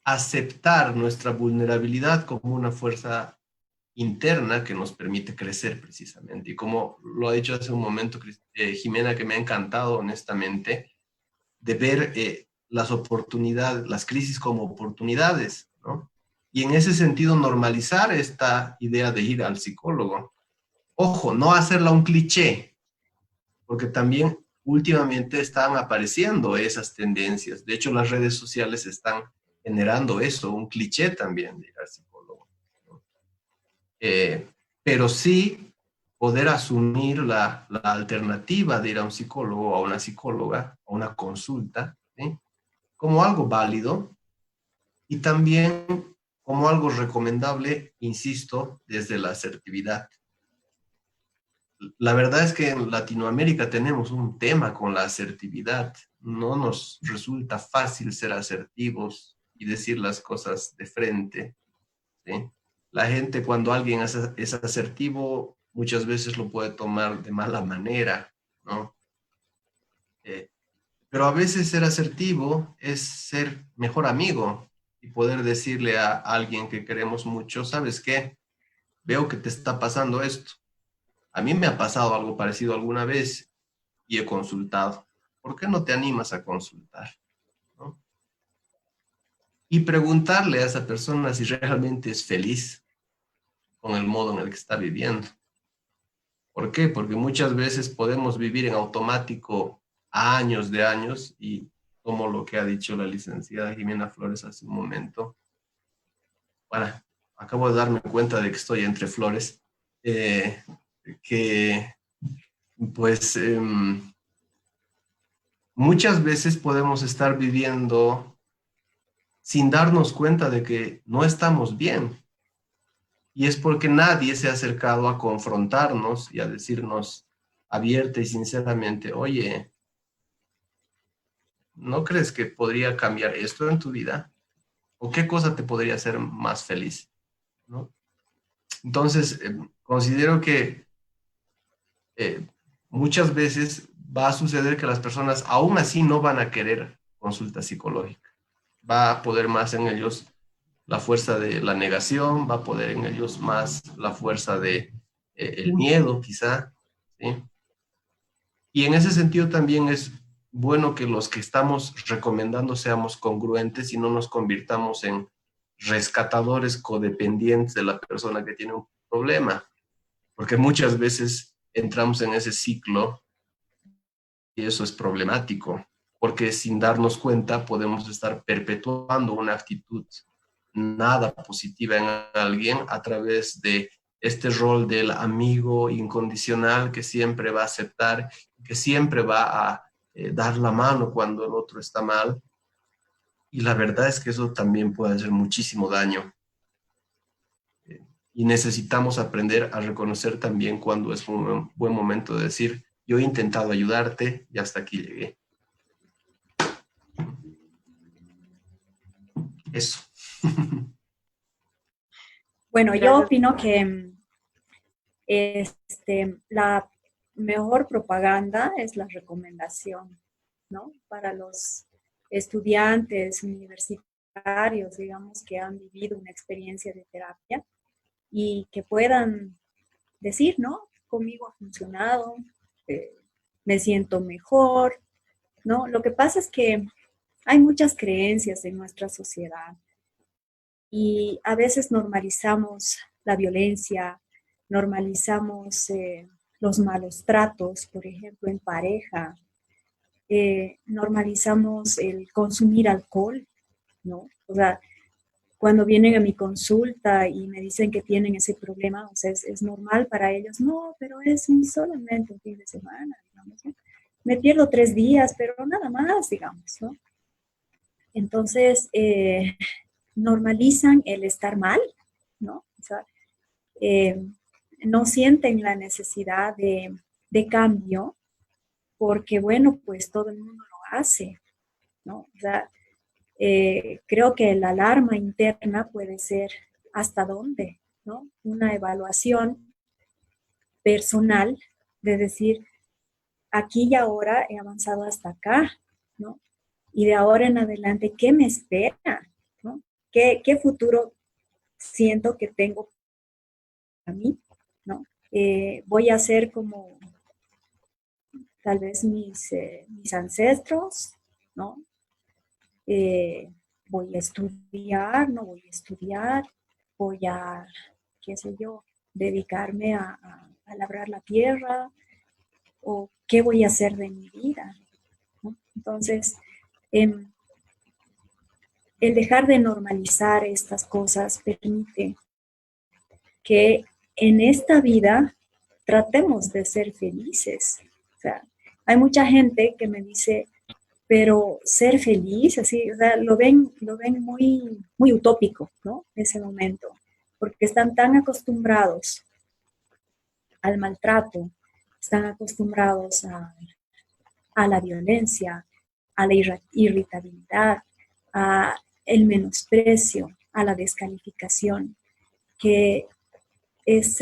aceptar nuestra vulnerabilidad como una fuerza interna que nos permite crecer precisamente. Y como lo ha dicho hace un momento Jimena, que me ha encantado honestamente, de ver las oportunidades, las crisis como oportunidades, ¿no? Y en ese sentido normalizar esta idea de ir al psicólogo. Ojo, no hacerla un cliché, porque también últimamente están apareciendo esas tendencias. De hecho, las redes sociales están generando eso, un cliché también de ir al psicólogo, ¿no? Pero sí poder asumir la alternativa de ir a un psicólogo, a una psicóloga, a una consulta, ¿sí? Como algo válido y también como algo recomendable, insisto, desde la asertividad. La verdad es que en Latinoamérica tenemos un tema con la asertividad. No nos resulta fácil ser asertivos y decir las cosas de frente, ¿sí? La gente, cuando alguien es asertivo, muchas veces lo puede tomar de mala manera, ¿no? Pero a veces ser asertivo es ser mejor amigo y poder decirle a alguien que queremos mucho, ¿sabes qué? Veo que te está pasando esto. A mí me ha pasado algo parecido alguna vez y he consultado. ¿Por qué no te animas a consultar? ¿No? Y preguntarle a esa persona si realmente es feliz con el modo en el que está viviendo. ¿Por qué? Porque muchas veces podemos vivir en automático años de años y como lo que ha dicho la licenciada Jimena Flores hace un momento. Bueno, acabo de darme cuenta de que estoy entre flores. Que pues muchas veces podemos estar viviendo sin darnos cuenta de que no estamos bien. Y es porque nadie se ha acercado a confrontarnos y a decirnos abierta y sinceramente, oye, ¿no crees que podría cambiar esto en tu vida? ¿O qué cosa te podría hacer más feliz? ¿No? Entonces, considero que muchas veces va a suceder que las personas aún así no van a querer consulta psicológica. Va a poder más en ellos la fuerza de la negación, va a poder en ellos más la fuerza de el miedo, quizá, ¿sí? Y en ese sentido también es bueno que los que estamos recomendando seamos congruentes y no nos convirtamos en rescatadores codependientes de la persona que tiene un problema, porque muchas veces entramos en ese ciclo y eso es problemático, porque sin darnos cuenta podemos estar perpetuando una actitud nada positiva en alguien a través de este rol del amigo incondicional que siempre va a aceptar, que siempre va a dar la mano cuando el otro está mal. Y la verdad es que eso también puede hacer muchísimo daño. Y necesitamos aprender a reconocer también cuando es un buen momento de decir, yo he intentado ayudarte y hasta aquí llegué. Eso. Bueno, yo opino que la mejor propaganda es la recomendación, ¿no? Para los estudiantes universitarios, digamos, que han vivido una experiencia de terapia y que puedan decir, ¿no? Conmigo ha funcionado, me siento mejor, ¿no? Lo que pasa es que hay muchas creencias en nuestra sociedad y a veces normalizamos la violencia, normalizamos los malos tratos, por ejemplo, en pareja, normalizamos el consumir alcohol, ¿no? O sea, cuando vienen a mi consulta y me dicen que tienen ese problema, o sea, es normal para ellos, no, pero es solamente un fin de semana, digamos, ¿no? Me pierdo 3 días, pero nada más, digamos, ¿no? Entonces, normalizan el estar mal, ¿no? O sea, eh, no sienten la necesidad de cambio porque, bueno, pues todo el mundo lo hace, ¿no? O sea, creo que la alarma interna puede ser hasta dónde, ¿no? Una evaluación personal de decir, aquí y ahora he avanzado hasta acá, ¿no? Y de ahora en adelante, ¿qué me espera? ¿No? ¿Qué futuro siento que tengo a mí? ¿No? Voy a ser como tal vez mis ancestros, ¿no? Voy a estudiar, no voy a estudiar, voy a, qué sé yo, dedicarme a labrar la tierra, o qué voy a hacer de mi vida, ¿no? Entonces, el dejar de normalizar estas cosas permite que en esta vida tratemos de ser felices. O sea, hay mucha gente que me dice, pero ser feliz, así, o sea, lo ven muy, muy utópico, ¿no? Ese momento, porque están tan acostumbrados al maltrato, están acostumbrados a la violencia, a la irritabilidad, a el menosprecio, a la descalificación, que es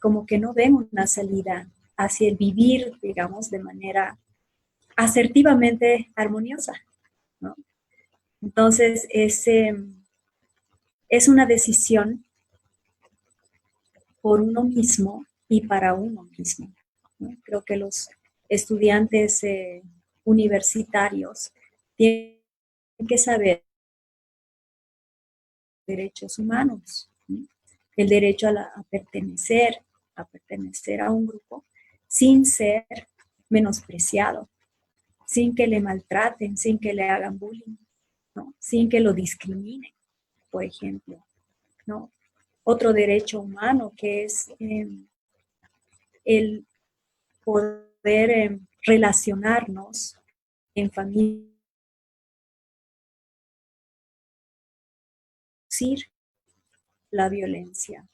como que no ven una salida hacia el vivir, digamos, de manera asertivamente armoniosa, ¿no? Entonces, es una decisión por uno mismo y para uno mismo, ¿no? Creo que los estudiantes universitarios tienen que saber derechos humanos, ¿no? El derecho a pertenecer a un grupo sin ser menospreciado, sin que le maltraten, sin que le hagan bullying, ¿no? Sin que lo discriminen, por ejemplo, ¿no? Otro derecho humano que es el poder relacionarnos en familia, reducir la violencia,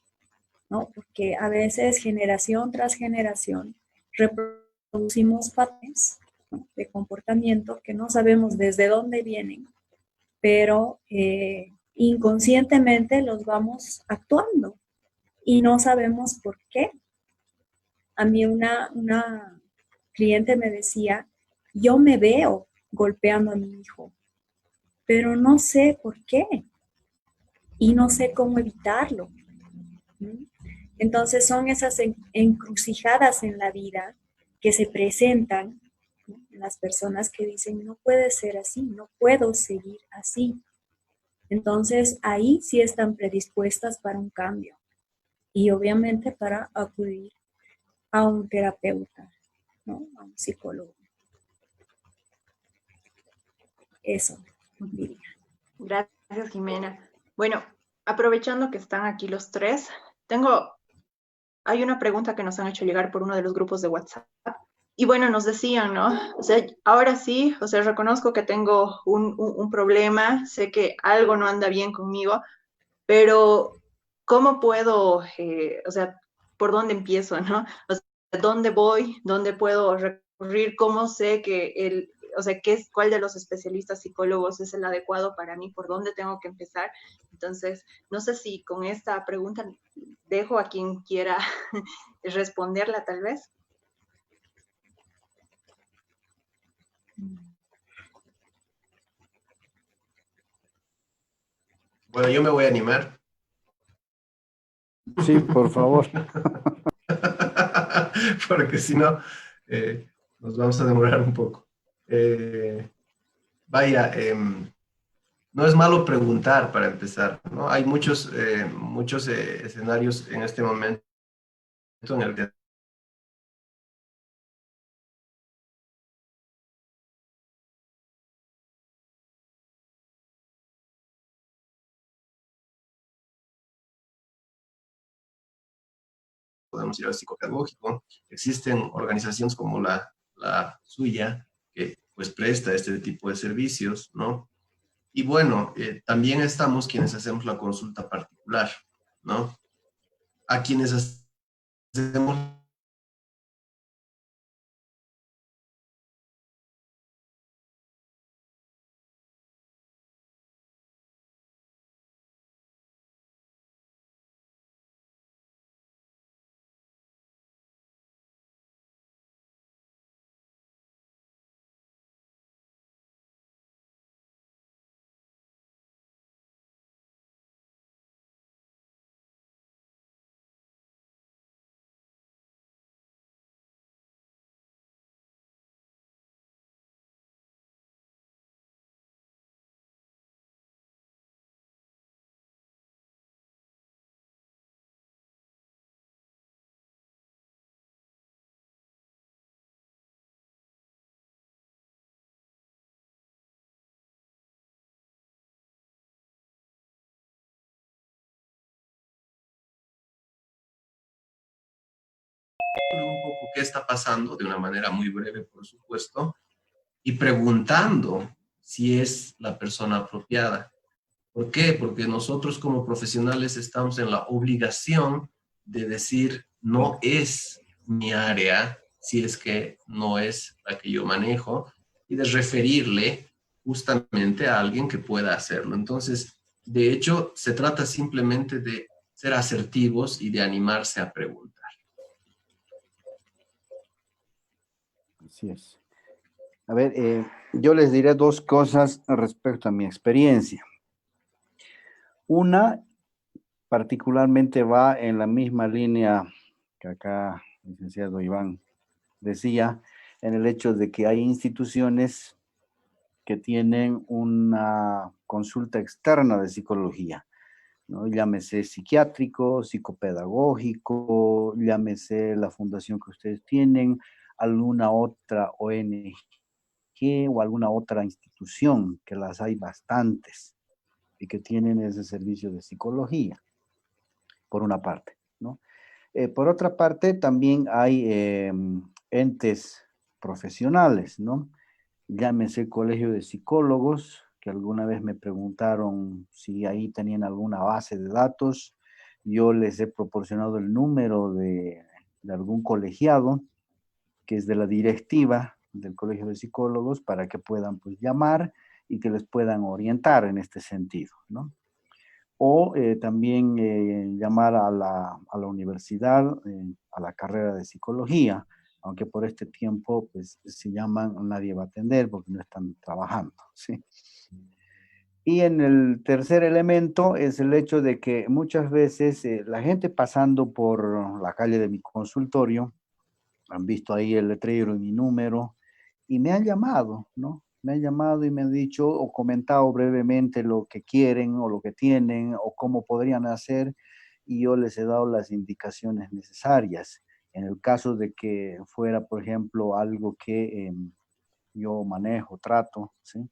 ¿no? Porque a veces generación tras generación reproducimos patrones, ¿no?, de comportamiento que no sabemos desde dónde vienen, pero inconscientemente los vamos actuando y no sabemos por qué. A mí una cliente me decía, yo me veo golpeando a mi hijo, pero no sé por qué y no sé cómo evitarlo. ¿Mm? Entonces son esas encrucijadas en la vida que se presentan, ¿no?, en las personas que dicen, no puede ser así, no puedo seguir así. Entonces ahí sí están predispuestas para un cambio y obviamente para acudir a un terapeuta, ¿no?, a un psicólogo. Eso diría. Gracias, Jimena. Bueno, aprovechando que están aquí los tres, hay una pregunta que nos han hecho llegar por uno de los grupos de WhatsApp. Y bueno, nos decían, ¿no? O sea, ahora sí, o sea, reconozco que tengo un problema, sé que algo no anda bien conmigo, pero ¿cómo puedo, o sea, por dónde empiezo, ¿no? O sea, ¿dónde voy? ¿Dónde puedo recurrir? ¿Cómo sé o sea, cuál de los especialistas psicólogos es el adecuado para mí? ¿Por dónde tengo que empezar? Entonces, no sé si con esta pregunta dejo a quien quiera responderla tal vez. Bueno, yo me voy a animar. Sí, por favor. Porque si no, nos vamos a demorar un poco. Vaya, no es malo preguntar para empezar, ¿no? Hay muchos escenarios en este momento en el que podemos ir al psicopedagógico. Existen organizaciones como la suya que pues presta este tipo de servicios, ¿no? Y bueno, también estamos quienes hacemos la consulta particular, ¿no? A quienes hacemos un poco qué está pasando, de una manera muy breve, por supuesto, y preguntando si es la persona apropiada. ¿Por qué? Porque nosotros como profesionales estamos en la obligación de decir no es mi área, si es que no es la que yo manejo, y de referirle justamente a alguien que pueda hacerlo. Entonces, de hecho, se trata simplemente de ser asertivos y de animarse a preguntar. Así es. A ver, yo les diré dos cosas respecto a mi experiencia. Una, particularmente va en la misma línea que acá el licenciado Iván decía, en el hecho de que hay instituciones que tienen una consulta externa de psicología, ¿no? Llámese psiquiátrico, psicopedagógico, llámese la fundación que ustedes tienen, alguna otra ONG o alguna otra institución, que las hay bastantes y que tienen ese servicio de psicología, por una parte, ¿no? Por otra parte, también hay entes profesionales, ¿no? Llámese Colegio de Psicólogos, que alguna vez me preguntaron si ahí tenían alguna base de datos. Yo les he proporcionado el número de algún colegiado, que es de la directiva del Colegio de Psicólogos, para que puedan pues llamar y que les puedan orientar en este sentido, ¿no? O también llamar a la universidad, a la carrera de psicología, aunque por este tiempo, pues, si llaman, nadie va a atender porque no están trabajando, ¿sí? Y en el tercer elemento es el hecho de que muchas veces la gente pasando por la calle de mi consultorio, han visto ahí el letrero y mi número, y me han llamado, ¿no? Me han llamado y me han dicho o comentado brevemente lo que quieren o lo que tienen o cómo podrían hacer, y yo les he dado las indicaciones necesarias. En el caso de que fuera, por ejemplo, algo que yo manejo, trato, ¿sí?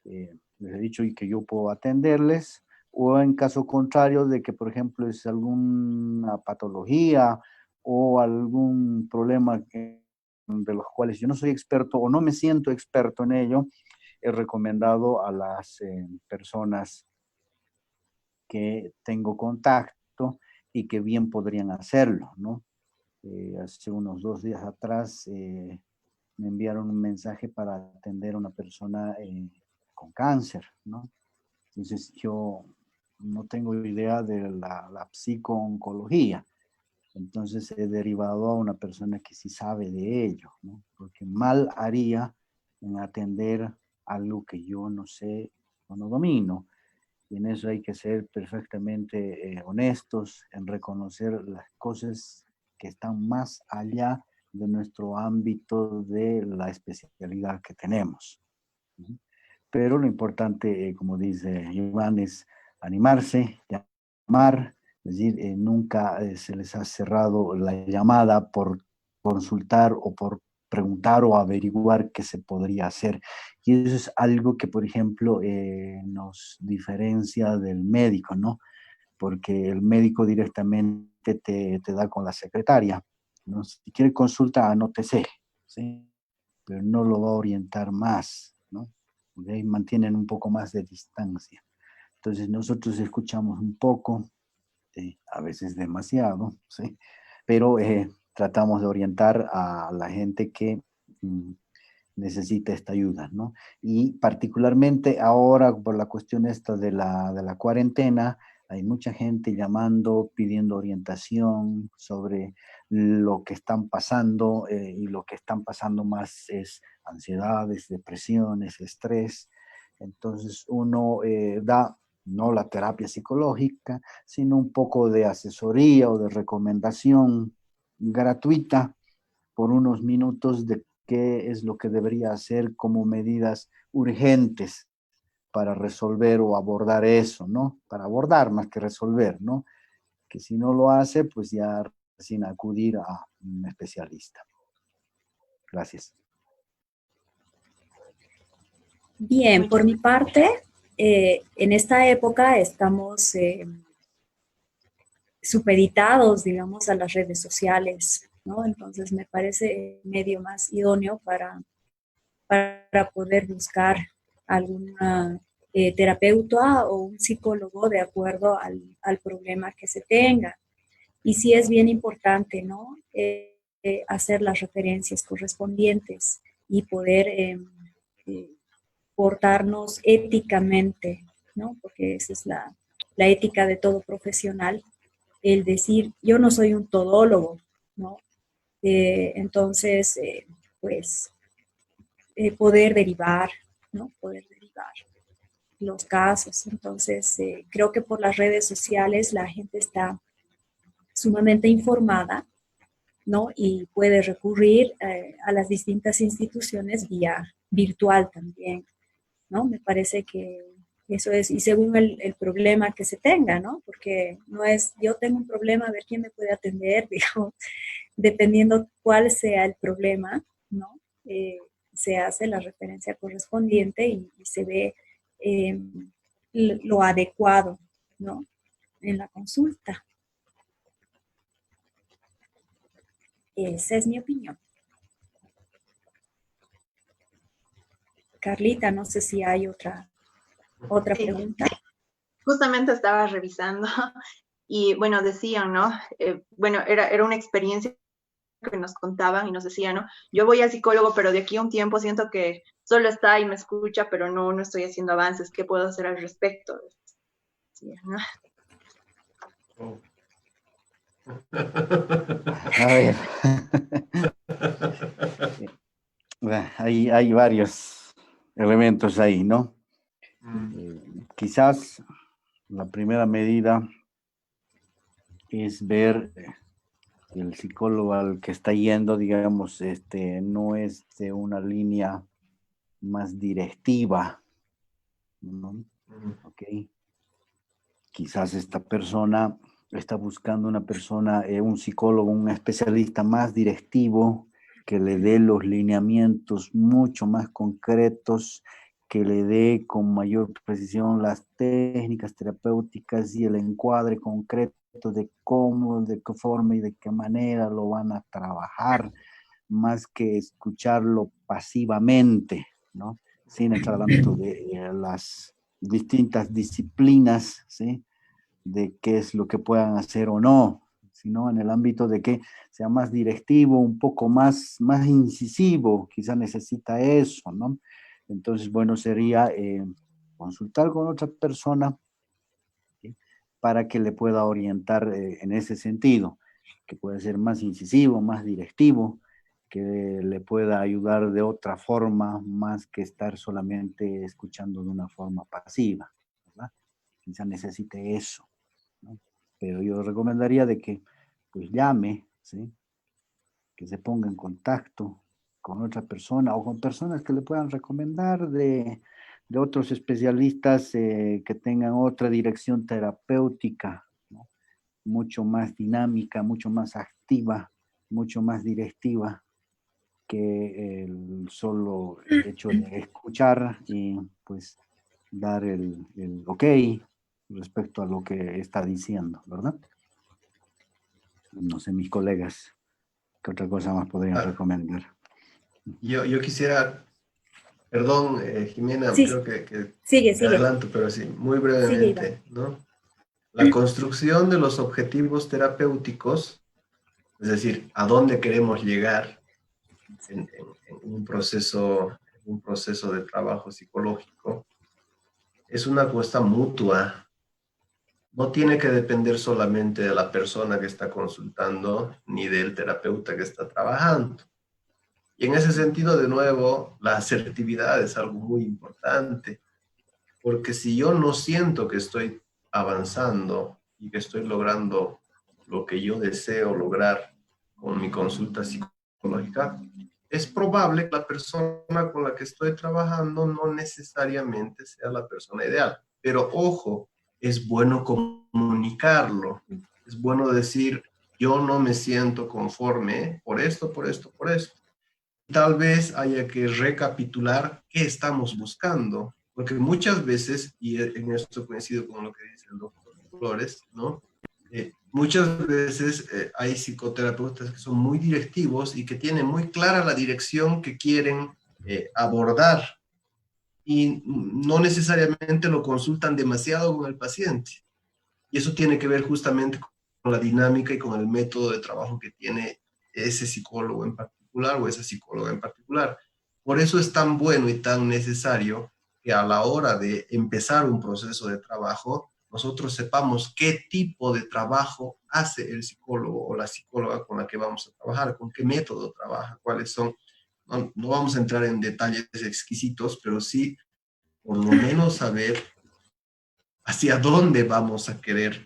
Les he dicho y que yo puedo atenderles, o en caso contrario de que, por ejemplo, es alguna patología o algún problema de los cuales yo no soy experto o no me siento experto en ello, he recomendado a las personas que tengo contacto y que bien podrían hacerlo, ¿no? Hace unos 2 días atrás me enviaron un mensaje para atender a una persona con cáncer, ¿no? Entonces yo no tengo idea de la psico-oncología, entonces he derivado a una persona que sí sabe de ello, ¿no? Porque mal haría en atender algo que yo no sé o no domino. Y en eso hay que ser perfectamente honestos, en reconocer las cosas que están más allá de nuestro ámbito de la especialidad que tenemos. Pero lo importante, como dice Iván, es animarse, llamar, es decir, nunca se les ha cerrado la llamada por consultar o por preguntar o averiguar qué se podría hacer. Y eso es algo que, por ejemplo, nos diferencia del médico, ¿no? Porque el médico directamente te da con la secretaria, ¿no? Si quiere consulta, anótese, ¿sí? Pero no lo va a orientar más, ¿no? Porque ahí mantienen un poco más de distancia. Entonces nosotros escuchamos un poco, a veces demasiado, ¿sí? Pero tratamos de orientar a la gente que necesita esta ayuda, ¿no? Y particularmente ahora, por la cuestión esta de la cuarentena, hay mucha gente llamando, pidiendo orientación sobre lo que están pasando, y lo que están pasando más es ansiedades, depresiones, estrés. Entonces uno da no la terapia psicológica, sino un poco de asesoría o de recomendación gratuita por unos minutos de qué es lo que debería hacer como medidas urgentes para resolver o abordar eso, ¿no? Para abordar más que resolver, ¿no? Que si no lo hace, pues ya sin acudir a un especialista. Gracias. Bien, por mi parte, en esta época estamos supeditados, digamos, a las redes sociales. ¿no? Entonces me parece el medio más idóneo para poder buscar alguna terapeuta o un psicólogo de acuerdo al problema que se tenga. Y sí es bien importante, ¿no? Hacer las referencias correspondientes y poder portarnos éticamente, ¿no? Porque esa es la ética de todo profesional, el decir, yo no soy un todólogo, ¿no? Entonces, pues, poder derivar, ¿no? Poder derivar los casos. Entonces, creo que por las redes sociales la gente está sumamente informada, ¿no? Y puede recurrir a las distintas instituciones vía virtual también, ¿no? Me parece que eso es, y según el problema que se tenga, ¿no? Porque no es, yo tengo un problema, a ver quién me puede atender, digamos, dependiendo cuál sea el problema, ¿no? Se hace la referencia correspondiente y se ve eh, lo adecuado, ¿no? En la consulta. Esa es mi opinión. Carlita, no sé si hay otra Sí, pregunta. justamente estaba revisando y bueno, decían, ¿no? Bueno, era una experiencia que nos contaban y nos decían, ¿no? Yo voy al psicólogo, pero de aquí a un tiempo siento que solo está y me escucha, pero no estoy haciendo avances. ¿Qué puedo hacer al respecto? Sí, ¿no? Oh. A ver, hay varios elementos ahí, ¿no? Quizás la primera medida es ver el psicólogo al que está yendo, digamos, no es de una línea más directiva, ¿no? Ok. Quizás esta persona está buscando una persona, un psicólogo, un especialista más directivo, que le dé los lineamientos mucho más concretos, que le dé con mayor precisión las técnicas terapéuticas y el encuadre concreto de cómo, de qué forma y de qué manera lo van a trabajar, más que escucharlo pasivamente, ¿no? Sin entrar al ámbito de las distintas disciplinas, ¿sí? De qué es lo que puedan hacer o no, sino en el ámbito de que sea más directivo, un poco más incisivo, quizá necesita eso, ¿no? Entonces, bueno, sería consultar con otra persona, ¿sí? Para que le pueda orientar en ese sentido, que puede ser más incisivo, más directivo, que le pueda ayudar de otra forma, más que estar solamente escuchando de una forma pasiva, ¿verdad? Quizá necesite eso, ¿no? Pero yo recomendaría de que pues llame, ¿sí? Que se ponga en contacto con otra persona o con personas que le puedan recomendar de otros especialistas que tengan otra dirección terapéutica, ¿no? Mucho más dinámica, mucho más activa, mucho más directiva que el solo hecho de escuchar y pues dar el ok respecto a lo que está diciendo, ¿verdad? No sé, mis colegas, ¿qué otra cosa más podrían recomendar? Yo quisiera, perdón, Jimena, Sí, creo que sigue, me adelanto, pero sí, muy sigue, Iván. brevemente, ¿no? La construcción de los objetivos terapéuticos, es decir, a dónde queremos llegar en un proceso de trabajo psicológico, es una apuesta mutua. No tiene que depender solamente de la persona que está consultando ni del terapeuta que está trabajando. Y en ese sentido, de nuevo, la asertividad es algo muy importante, porque si yo no siento que estoy avanzando y que estoy logrando lo que yo deseo lograr con mi consulta psicológica, es probable que la persona con la que estoy trabajando no necesariamente sea la persona ideal. Pero ojo, es bueno comunicarlo, es bueno decir, yo no me siento conforme por esto, por esto, por esto. Tal vez haya que recapitular qué estamos buscando, porque muchas veces, y en esto coincido con lo que dice el doctor Flores, ¿no? muchas veces hay psicoterapeutas que son muy directivos y que tienen muy clara la dirección que quieren abordar y no necesariamente lo consultan demasiado con el paciente. Y eso tiene que ver justamente con la dinámica y con el método de trabajo que tiene ese psicólogo en particular o esa psicóloga en particular. Por eso es tan bueno y tan necesario que a la hora de empezar un proceso de trabajo, nosotros sepamos qué tipo de trabajo hace el psicólogo o la psicóloga con la que vamos a trabajar, con qué método trabaja, cuáles son. No vamos a entrar en detalles exquisitos, pero sí por lo menos saber hacia dónde vamos a querer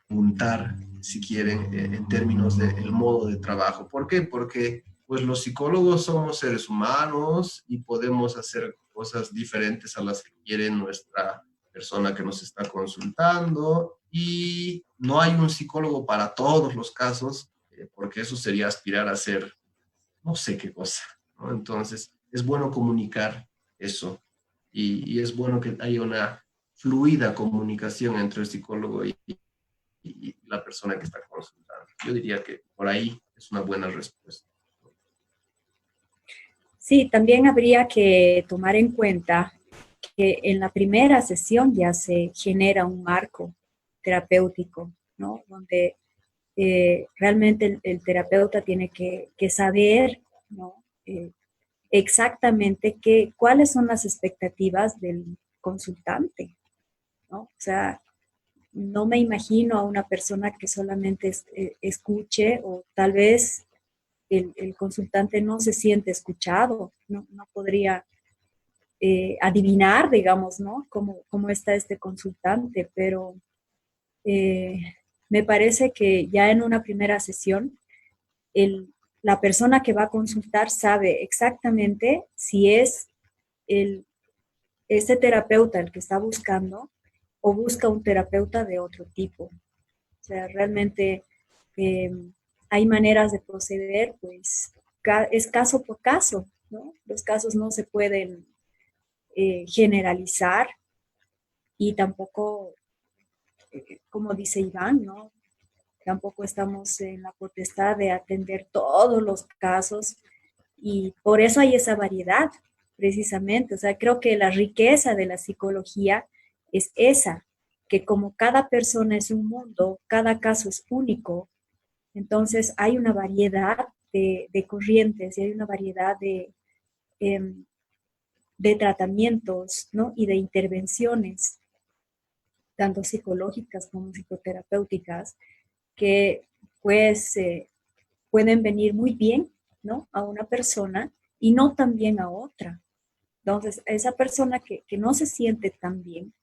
apuntar, si quieren, en términos del modo de trabajo. ¿Por qué? Porque pues los psicólogos somos seres humanos y podemos hacer cosas diferentes a las que quiere nuestra persona que nos está consultando, y no hay un psicólogo para todos los casos, porque eso sería aspirar a ser no sé qué cosa, ¿no? Entonces, es bueno comunicar eso y es bueno que haya una fluida comunicación entre el psicólogo y la persona que está consultando. Yo diría que por ahí es una buena respuesta. Sí, también habría que tomar en cuenta que en la primera sesión ya se genera un marco terapéutico, ¿no? Donde realmente el terapeuta tiene que saber, ¿no? Exactamente cuáles son las expectativas del consultante, ¿no? O sea, no me imagino a una persona que solamente escuche, o tal vez el consultante no se siente escuchado, no podría adivinar, digamos, ¿no? Cómo está este consultante, pero me parece que ya en una primera sesión, la persona que va a consultar sabe exactamente si es este terapeuta el que está buscando o busca un terapeuta de otro tipo. O sea, realmente hay maneras de proceder, pues es caso por caso, ¿no? Los casos no se pueden generalizar y tampoco, como dice Iván, ¿no? Tampoco estamos en la potestad de atender todos los casos y por eso hay esa variedad, precisamente. O sea, creo que la riqueza de la psicología es esa, que como cada persona es un mundo, cada caso es único, entonces hay una variedad de corrientes y hay una variedad de tratamientos, ¿no? Y de intervenciones, tanto psicológicas como psicoterapéuticas, que pues pueden venir muy bien, ¿no? A una persona y no tan bien a otra. Entonces, a esa persona que no se siente tan bien,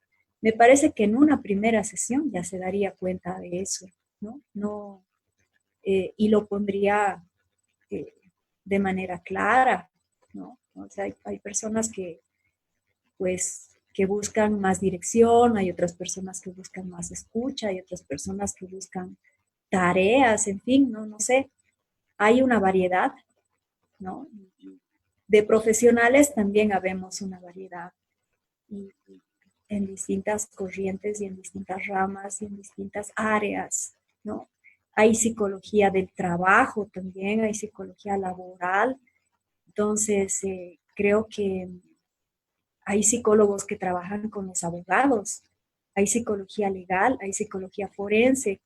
me parece que en una primera sesión ya se daría cuenta de eso, ¿no? No y lo pondría eh, de manera clara, ¿no? O sea, hay personas que, pues, que buscan más dirección, hay otras personas que buscan más escucha, hay otras personas que buscan tareas, en fin, no sé, hay una variedad, ¿no? De profesionales también habemos una variedad y en distintas corrientes y en distintas ramas y en distintas áreas, ¿no? Hay psicología del trabajo también, hay psicología laboral, entonces creo que hay psicólogos que trabajan con los abogados, hay psicología legal, hay psicología forense,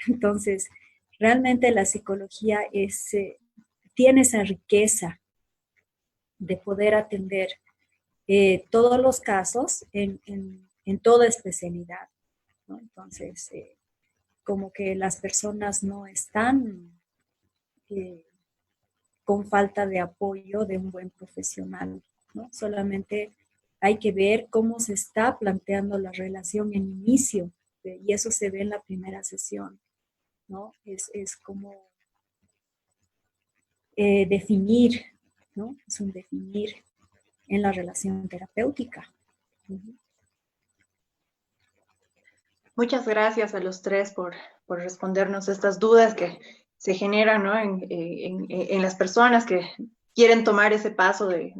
entonces realmente la psicología tiene esa riqueza de poder atender todos los casos en toda especialidad, ¿no? Entonces, como que las personas no están con falta de apoyo de un buen profesional, ¿no? Solamente hay que ver cómo se está planteando la relación en inicio, y eso se ve en la primera sesión, ¿no? Es como definir, ¿no? Es un definir en la relación terapéutica. Muchas gracias a los tres por respondernos estas dudas que se generan, ¿no? en las personas que quieren tomar ese paso de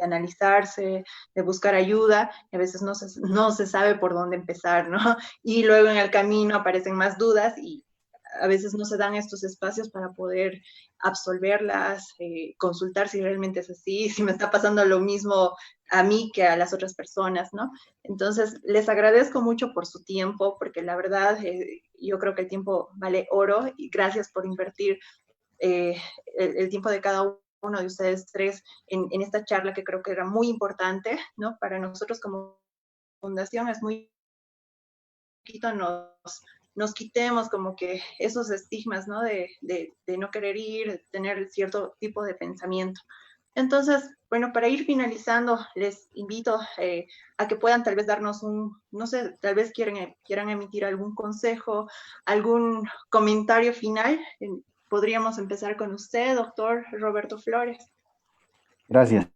analizarse, de buscar ayuda, y a veces no se sabe por dónde empezar, ¿no? Y luego en el camino aparecen más dudas y a veces no se dan estos espacios para poder absolverlas, consultar si realmente es así, si me está pasando lo mismo a mí que a las otras personas, ¿no? Entonces, les agradezco mucho por su tiempo, porque la verdad, yo creo que el tiempo vale oro, y gracias por invertir el tiempo de cada uno de ustedes tres en esta charla, que creo que era muy importante, ¿no? Para nosotros como fundación es muy poquito nos quitemos como que esos estigmas, ¿no? De no querer ir, de tener cierto tipo de pensamiento. Entonces, bueno, para ir finalizando, les invito a que puedan tal vez darnos no sé, tal vez quieran emitir algún consejo, algún comentario final. Podríamos empezar con usted, doctor Roberto Flores. Gracias.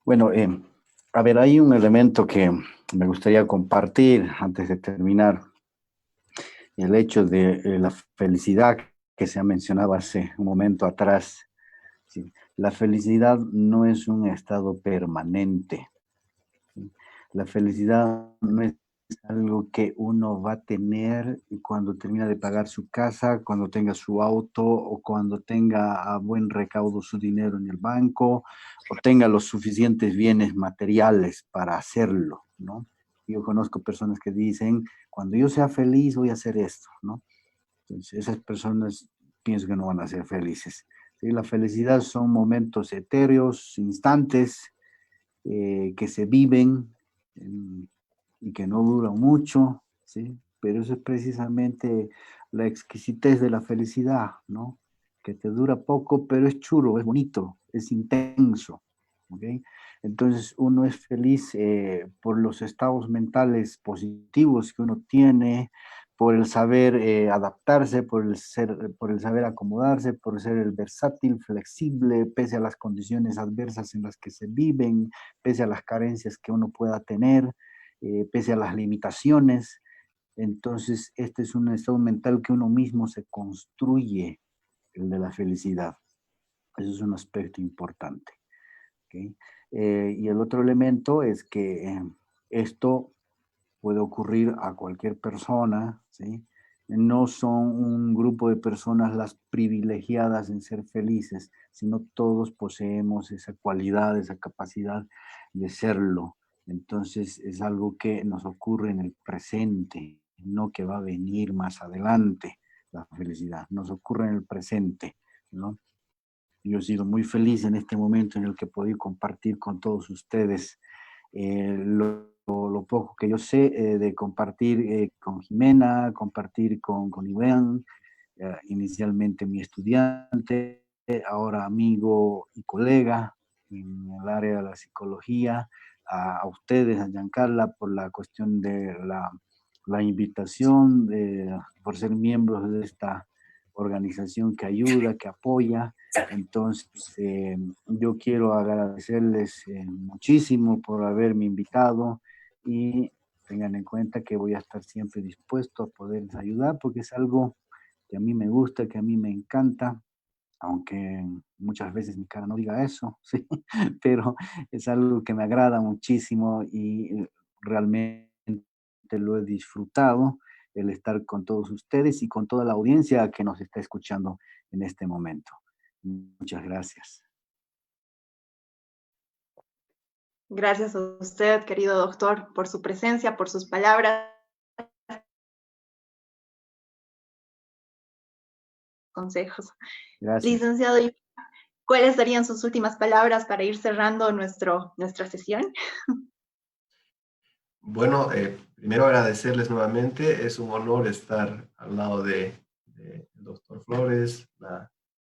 Bueno, a ver, hay un elemento que me gustaría compartir antes de terminar. El hecho de la felicidad que se ha mencionado hace un momento atrás. ¿Sí? La felicidad no es un estado permanente. ¿Sí? La felicidad no es algo que uno va a tener cuando termina de pagar su casa, cuando tenga su auto o cuando tenga a buen recaudo su dinero en el banco o tenga los suficientes bienes materiales para hacerlo, ¿no? Yo conozco personas que dicen, cuando yo sea feliz voy a hacer esto, ¿no? Entonces, esas personas pienso que no van a ser felices. ¿Sí? La felicidad son momentos etéreos, instantes, que se viven y que no duran mucho, ¿sí? Pero eso es precisamente la exquisitez de la felicidad, ¿no? Que te dura poco, pero es chulo, es bonito, es intenso, ¿ok? Entonces uno es feliz por los estados mentales positivos que uno tiene, por el saber adaptarse, por el saber acomodarse, por ser el versátil, flexible, pese a las condiciones adversas en las que se viven, pese a las carencias que uno pueda tener, pese a las limitaciones. Entonces, este es un estado mental que uno mismo se construye, el de la felicidad. Eso es un aspecto importante. ¿Okay? Y el otro elemento es que esto puede ocurrir a cualquier persona, ¿sí? No son un grupo de personas las privilegiadas en ser felices, sino todos poseemos esa cualidad, esa capacidad de serlo. Entonces es algo que nos ocurre en el presente, no que va a venir más adelante, la felicidad. Nos ocurre en el presente, ¿no? Yo he sido muy feliz en este momento en el que he podido compartir con todos ustedes lo poco que yo sé de compartir con Jimena, compartir con Iván, inicialmente mi estudiante, ahora amigo y colega en el área de la psicología, a ustedes, a Giancarla, por la cuestión de la invitación, por ser miembros de esta organización que ayuda, que apoya. Entonces, yo quiero agradecerles muchísimo por haberme invitado y tengan en cuenta que voy a estar siempre dispuesto a poderles ayudar porque es algo que a mí me gusta, que a mí me encanta, aunque muchas veces mi cara no diga eso, ¿sí? Pero es algo que me agrada muchísimo y realmente lo he disfrutado, el estar con todos ustedes y con toda la audiencia que nos está escuchando en este momento. Muchas gracias. Gracias a usted, querido doctor, por su presencia, por sus palabras, consejos. Gracias. Licenciado, ¿cuáles serían sus últimas palabras para ir cerrando nuestra sesión? Bueno, primero agradecerles nuevamente. Es un honor estar al lado del doctor Flores, la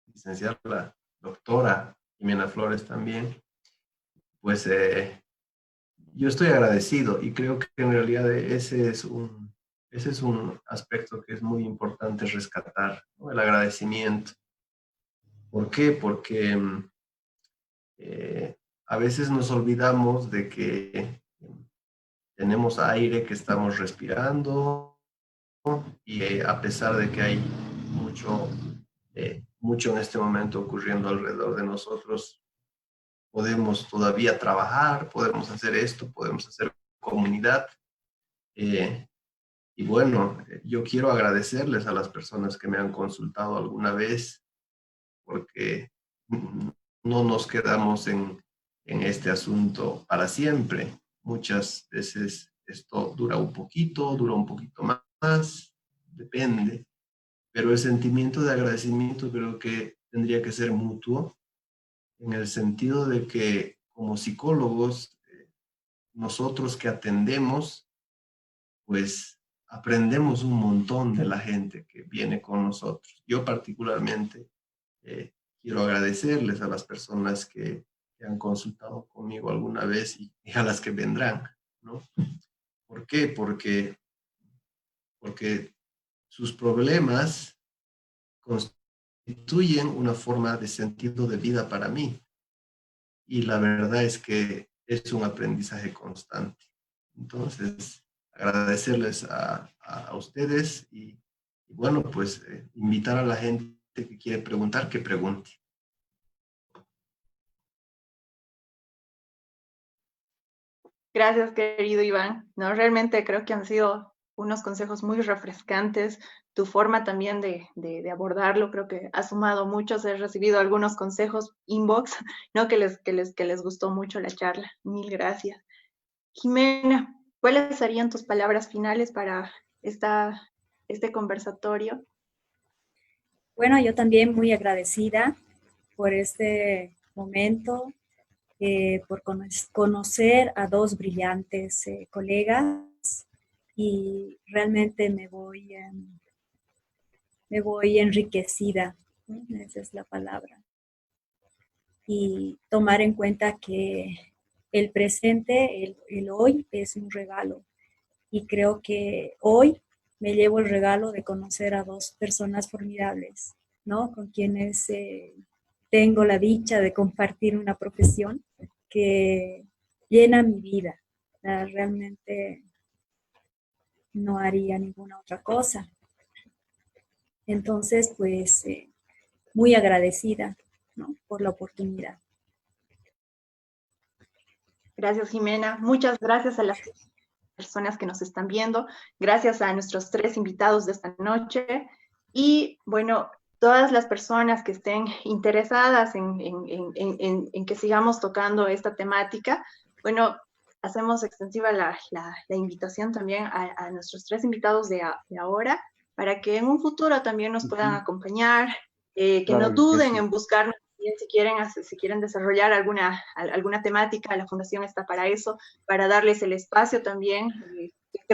licenciada, la doctora Jimena Flores también. Pues yo estoy agradecido y creo que en realidad ese es un aspecto que es muy importante rescatar, ¿no? El agradecimiento. ¿Por qué? Porque a veces nos olvidamos de que tenemos aire que estamos respirando y a pesar de que hay mucho en este momento ocurriendo alrededor de nosotros. Podemos todavía trabajar, podemos hacer esto, podemos hacer comunidad. Y bueno, yo quiero agradecerles a las personas que me han consultado alguna vez, porque no nos quedamos en este asunto para siempre. Muchas veces esto dura un poquito más, depende. Pero el sentimiento de agradecimiento creo que tendría que ser mutuo, en el sentido de que como psicólogos, nosotros que atendemos, pues aprendemos un montón de la gente que viene con nosotros. Yo particularmente quiero agradecerles a las personas que han consultado conmigo alguna vez y a las que vendrán, ¿no? ¿Por qué? Porque sus problemas constituyen una forma de sentido de vida para mí. Y la verdad es que es un aprendizaje constante. Entonces, agradecerles a ustedes y bueno, pues invitar a la gente que quiere preguntar, que pregunte. Gracias, querido Iván. No, realmente creo que han sido unos consejos muy refrescantes. Tu forma también de abordarlo, creo que ha sumado mucho. He recibido algunos consejos inbox, ¿no? Que les gustó mucho la charla. Mil gracias. Jimena, ¿cuáles serían tus palabras finales para este conversatorio? Bueno, yo también muy agradecida por este momento, por conocer a dos brillantes colegas y realmente me voy enriquecida, ¿no? Esa es la palabra. Y tomar en cuenta que el presente, el hoy, es un regalo. Y creo que hoy me llevo el regalo de conocer a dos personas formidables, ¿no? Con quienes tengo la dicha de compartir una profesión que llena mi vida. Realmente no haría ninguna otra cosa. Entonces, pues, muy agradecida, ¿no? Por la oportunidad. Gracias, Jimena. Muchas gracias a las personas que nos están viendo. Gracias a nuestros 3 invitados de esta noche. Y bueno, todas las personas que estén interesadas en que sigamos tocando esta temática, bueno, hacemos extensiva la invitación también a nuestros 3 invitados de ahora, para que en un futuro también nos puedan acompañar, que Claro no que duden sí. en buscarnos. Si quieren desarrollar alguna temática, la Fundación está para eso, para darles el espacio también.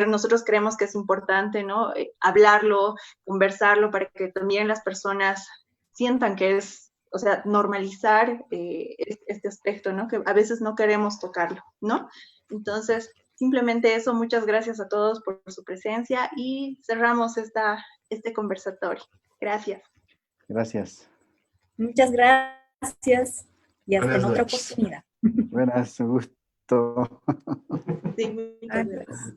Nosotros creemos que es importante, ¿no? Hablarlo, conversarlo, para que también las personas sientan que es, o sea, normalizar este aspecto, ¿no? Que a veces no queremos tocarlo, ¿no? Entonces, simplemente eso. Muchas gracias a todos por su presencia y cerramos este conversatorio. Gracias. Gracias. Muchas gracias y hasta en Buenas otra noches. oportunidad. Buenas, un gusto. Sí, muchas gracias.